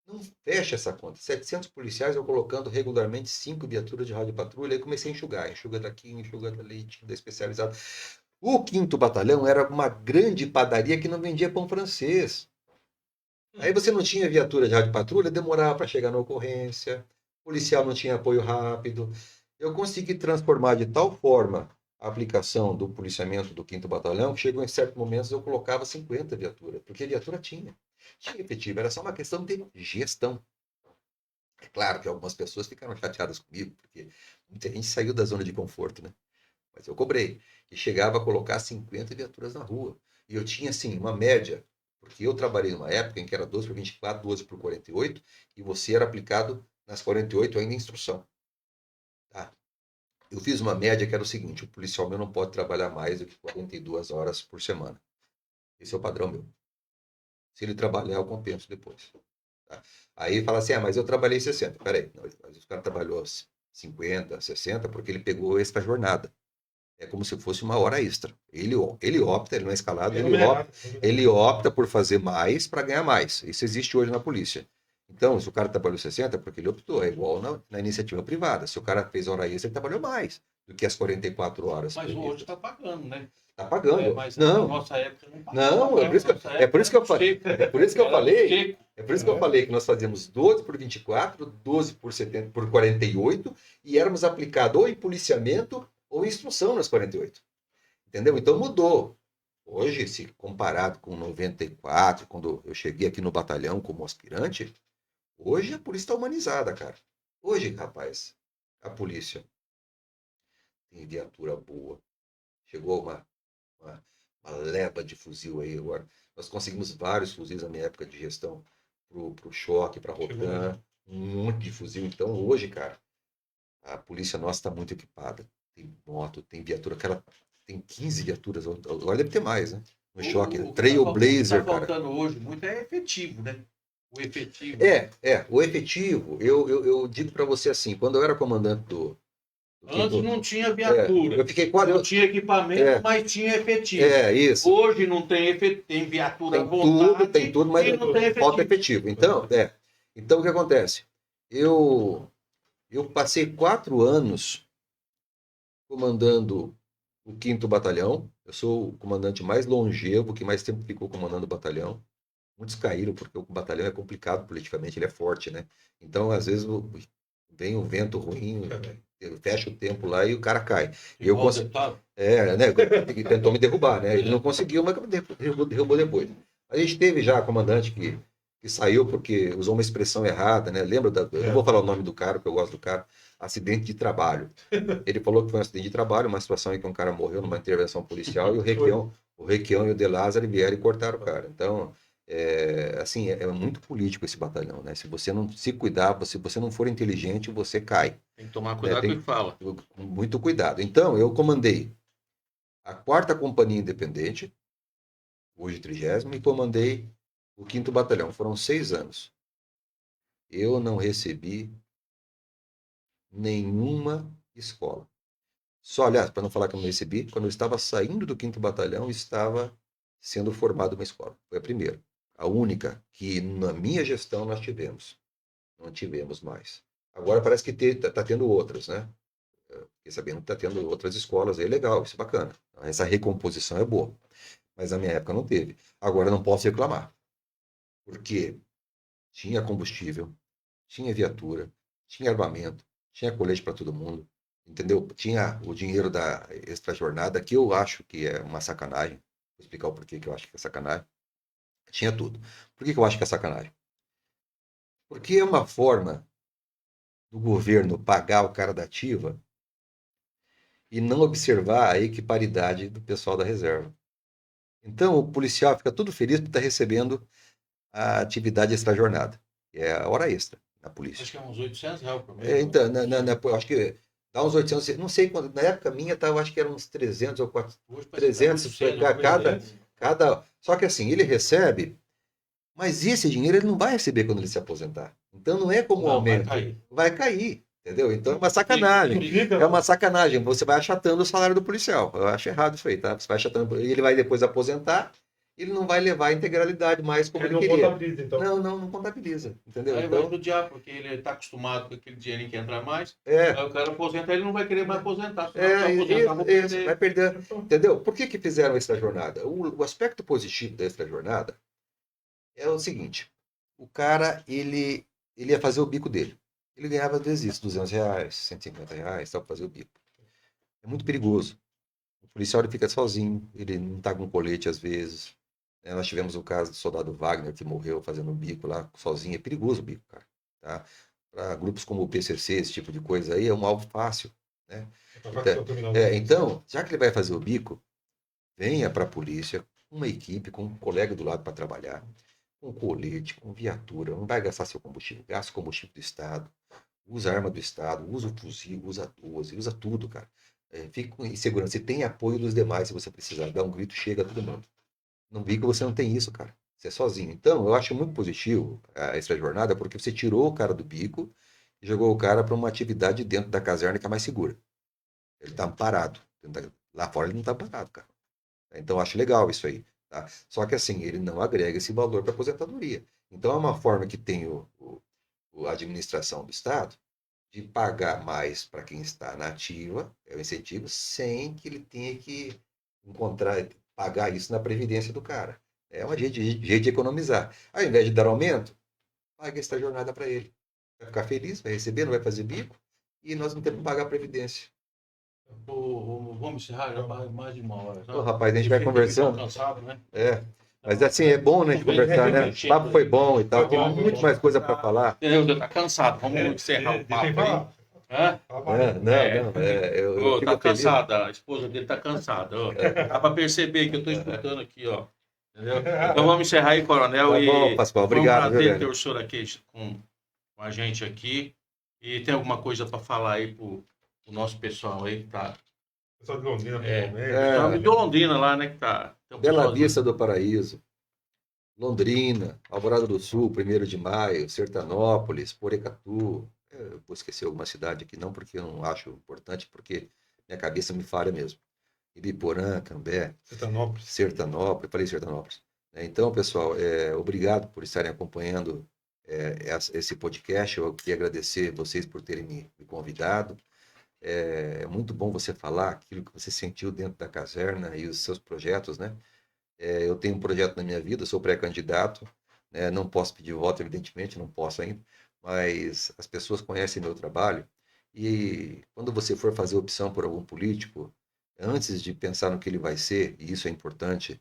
Não fecha essa conta. 700 policiais, eu colocando regularmente 5 viaturas de rádio patrulha, aí comecei a enxugar. Enxuga daqui, enxuga dali, da especializada. O 5º Batalhão era uma grande padaria que não vendia pão francês. Aí você não tinha viatura de rádio patrulha, demorava para chegar na ocorrência, o policial não tinha apoio rápido. Eu consegui transformar de tal forma a aplicação do policiamento do 5º Batalhão, que chegou em certos momentos eu colocava 50 viaturas, porque a viatura tinha efetivo, era só uma questão de gestão. É claro que algumas pessoas ficaram chateadas comigo, porque muita gente saiu da zona de conforto, né? Mas eu cobrei, e chegava a colocar 50 viaturas na rua. E eu tinha, assim, uma média. Porque eu trabalhei numa época em que era 12 por 24, 12 por 48, e você era aplicado nas 48 ainda em instrução. Tá? Eu fiz uma média que era o seguinte, o policial meu não pode trabalhar mais do que 42 horas por semana. Esse é o padrão meu. Se ele trabalhar, eu compenso depois. Tá? Aí fala assim, mas eu trabalhei 60. Peraí, mas o cara trabalhou 50, 60, porque ele pegou essa jornada. É como se fosse uma hora extra. Ele opta, ele não é escalado, ele opta por fazer mais para ganhar mais. Isso existe hoje na polícia. Então, se o cara trabalhou 60, é porque ele optou. É igual na iniciativa privada. Se o cara fez hora extra, ele trabalhou mais do que as 44 horas. Mas hoje está pagando, né? Está pagando. Mas não. Na nossa época não pagava. Não, é por isso que eu falei. É por isso que eu falei que nós fazíamos 12 por 24, 12 por 70, por 48 e éramos aplicados ou em policiamento ou instrução nas 48. Entendeu? Então mudou. Hoje, se comparado com 94, quando eu cheguei aqui no batalhão como aspirante, hoje a polícia está humanizada, cara. Hoje, rapaz, a polícia tem viatura boa. Chegou uma leva de fuzil aí agora. Nós conseguimos vários fuzis na minha época de gestão pro Choque, pra Rotan, um monte de fuzil. Então hoje, cara, a polícia nossa está muito equipada. Tem moto, tem viatura, aquela tem 15 viaturas, agora deve ter mais, né? No Choque, Trailblazer, cara. O que tá faltando hoje muito é efetivo, né? O efetivo. O efetivo, eu digo para você assim, quando eu era comandante do Antes não tinha viatura. Eu fiquei quase. Não tinha equipamento, mas tinha efetivo. Isso. Hoje não tem efetivo, tem viatura à vontade. Tem tudo, mas não tem falta efetivo. Então, o que acontece? Eu passei 4 anos comandando o 5º Batalhão. Eu sou o comandante mais longevo, que mais tempo ficou comandando o batalhão. Muitos caíram, porque o batalhão é complicado politicamente, ele é forte, né? Então, às vezes, vem um vento ruim, fecha o tempo lá e o cara cai. Eu né? Tentou me derrubar, né? Ele não conseguiu, mas derrubou depois. A gente teve já comandante que saiu porque usou uma expressão errada, né? Lembra eu não vou falar o nome do cara, porque eu gosto do cara. Acidente de trabalho. Ele falou que foi um acidente de trabalho, uma situação em que um cara morreu numa intervenção policial e o Requião e o De Lázaro vieram e cortaram o cara. Então, assim, é muito político esse batalhão, né? Se você não se cuidar, se você não for inteligente, você cai. Tem que tomar cuidado com o que fala. Muito cuidado. Então, eu comandei a 4ª Companhia Independente, hoje 30ª, e comandei o 5º Batalhão. Foram 6 anos. Eu não recebi nenhuma escola. Só, aliás, para não falar que eu não recebi, quando eu estava saindo do 5º Batalhão, estava sendo formado uma escola. Foi a primeira. A única que na minha gestão nós tivemos. Não tivemos mais. Agora parece que está tendo outras, né? Fiquei sabendo que está tendo outras escolas aí, legal, isso é bacana. Essa recomposição é boa. Mas na minha época não teve. Agora não posso reclamar. Porque tinha combustível, tinha viatura, tinha armamento, tinha colete para todo mundo, entendeu? Tinha o dinheiro da extra jornada, que eu acho que é uma sacanagem. Vou explicar o porquê que eu acho que é sacanagem. Tinha tudo. Por que eu acho que é sacanagem? Porque é uma forma do governo pagar o cara da ativa e não observar a equiparidade do pessoal da reserva. Então, o policial fica tudo feliz por estar recebendo a atividade extra-jornada, que é a hora extra na polícia. Acho que é uns R$800 por mês. Então, acho que dá uns 800, não sei quando, na época minha tava, acho que eram uns 300 ou 400, 300 cada. Só que assim, ele recebe, mas esse dinheiro ele não vai receber quando ele se aposentar. Então não é como um aumento. Vai cair. Entendeu? Então é uma sacanagem. É uma sacanagem. Você vai achatando o salário do policial. Eu acho errado isso aí, tá? Você vai achatando. Ele vai depois aposentar, ele não vai levar a integralidade mais como ele queria. Não contabiliza, então. Não contabiliza. Entendeu? Aí então, vai judiar, porque ele está acostumado com aquele dinheirinho que entra mais. Aí o cara aposenta, ele não vai querer mais aposentar. Isso, vai perder. Entendeu? Por que fizeram essa jornada? O aspecto positivo da extra jornada é o seguinte: o cara, ele ia fazer o bico dele. Ele ganhava às vezes isso, R$200, R$150, para fazer o bico. É muito perigoso. O policial ele fica sozinho, ele não está com colete às vezes. Nós tivemos o caso do soldado Wagner, que morreu fazendo um bico lá sozinho. É perigoso o bico, cara. Tá? Para grupos como o PCC, esse tipo de coisa aí, é um alvo fácil. Né? Então, já que ele vai fazer o bico, venha para a polícia, uma equipe, com um colega do lado para trabalhar, com colete, com viatura, não vai gastar seu combustível, gasta o combustível do Estado, usa a arma do Estado, usa o fuzil, usa a 12, usa tudo, cara. Fique com segurança. Você tem apoio dos demais se você precisar. Dá um grito, chega todo mundo. Não vi que você não tem isso, cara. Você é sozinho. Então, eu acho muito positivo essa jornada, porque você tirou o cara do bico e jogou o cara para uma atividade dentro da caserna que é mais segura. Ele tá parado. Lá fora ele não tá parado, cara. Então, eu acho legal isso aí. Tá? Só que assim, ele não agrega esse valor para aposentadoria. Então é uma forma que tem a administração do Estado de pagar mais para quem está na ativa, é o incentivo, sem que ele tenha que pagar isso na previdência do cara. É um jeito de economizar. Ao invés de dar aumento, paga essa jornada para ele. Vai ficar feliz, vai receber, não vai fazer bico, e nós não temos que pagar a previdência. Vamos encerrar já mais de 1 hora. Ô, rapaz, a gente vai conversando. Cansado, né? Mas assim, é bom, né, de conversar, né? O papo foi bom e tal, tem muito mais coisa para falar. Entendeu? Tá cansado, vamos encerrar o papo aí. Eu tá cansada, a esposa dele tá cansada. Dá para perceber que eu tô escutando aqui, ó. Entendeu? Então vamos encerrar aí, Coronel. Tá bom, Pascoal, obrigado. Foi um prazer ter o senhor aqui com a gente aqui. E tem alguma coisa para falar aí pro nosso pessoal aí que tá. Pessoal de Londrina, pessoal de Londrina lá, né? Que tá. Bela Vista do Paraíso, Londrina, Alvorada do Sul, 1º de Maio, Sertanópolis, Porecatu. Eu vou esquecer alguma cidade aqui, não porque eu não acho importante, porque minha cabeça me falha mesmo. Ibiporã, Cambé, Sertanópolis, falei Sertanópolis. Então, pessoal, obrigado por estarem acompanhando esse podcast. Eu queria agradecer vocês por terem me convidado. É muito bom você falar aquilo que você sentiu dentro da caserna e os seus projetos, né? Eu tenho um projeto na minha vida, sou pré-candidato, né? Não posso pedir voto, evidentemente, não posso ainda, mas as pessoas conhecem meu trabalho e quando você for fazer opção por algum político, antes de pensar no que ele vai ser, e isso é importante,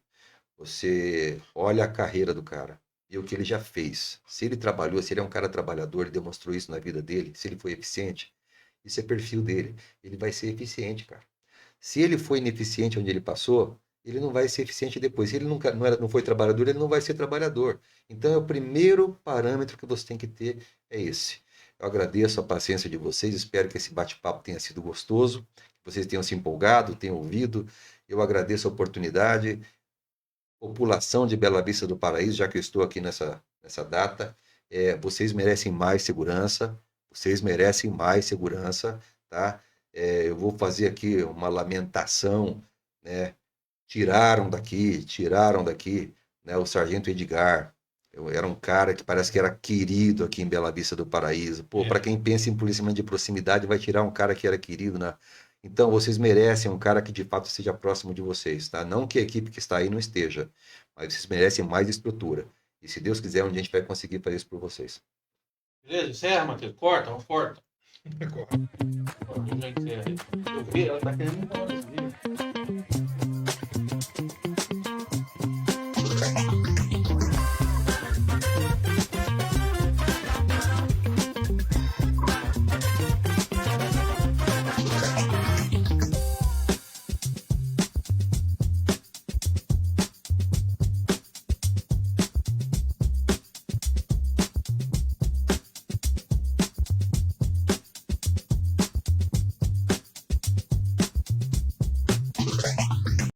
você olha a carreira do cara e o que ele já fez. Se ele trabalhou, se ele é um cara trabalhador, ele demonstrou isso na vida dele, se ele foi eficiente, isso é perfil dele. Ele vai ser eficiente, cara. Se ele foi ineficiente onde ele passou, ele não vai ser eficiente depois. Se ele nunca, não foi trabalhador, ele não vai ser trabalhador. Então, é o primeiro parâmetro que você tem que ter é esse. Eu agradeço a paciência de vocês, espero que esse bate-papo tenha sido gostoso, que vocês tenham se empolgado, tenham ouvido. Eu agradeço a oportunidade. População de Bela Vista do Paraíso, já que eu estou aqui nessa data, vocês merecem mais segurança, tá? Eu vou fazer aqui uma lamentação, né? Tiraram daqui, né, o Sargento Edgar. Era um cara que parece que era querido aqui em Bela Vista do Paraíso. Pô, para quem pensa em policiamento de proximidade, vai tirar um cara que era querido, né? Então, vocês merecem um cara que de fato seja próximo de vocês, tá? Não que a equipe que está aí não esteja, mas vocês merecem mais estrutura. E se Deus quiser, um dia a gente vai conseguir fazer isso por vocês. Beleza? Encerra, Matheus. Corta, vamos corta. Corta. Já encerra aí. Eu vi, ela tá querendo ir embora.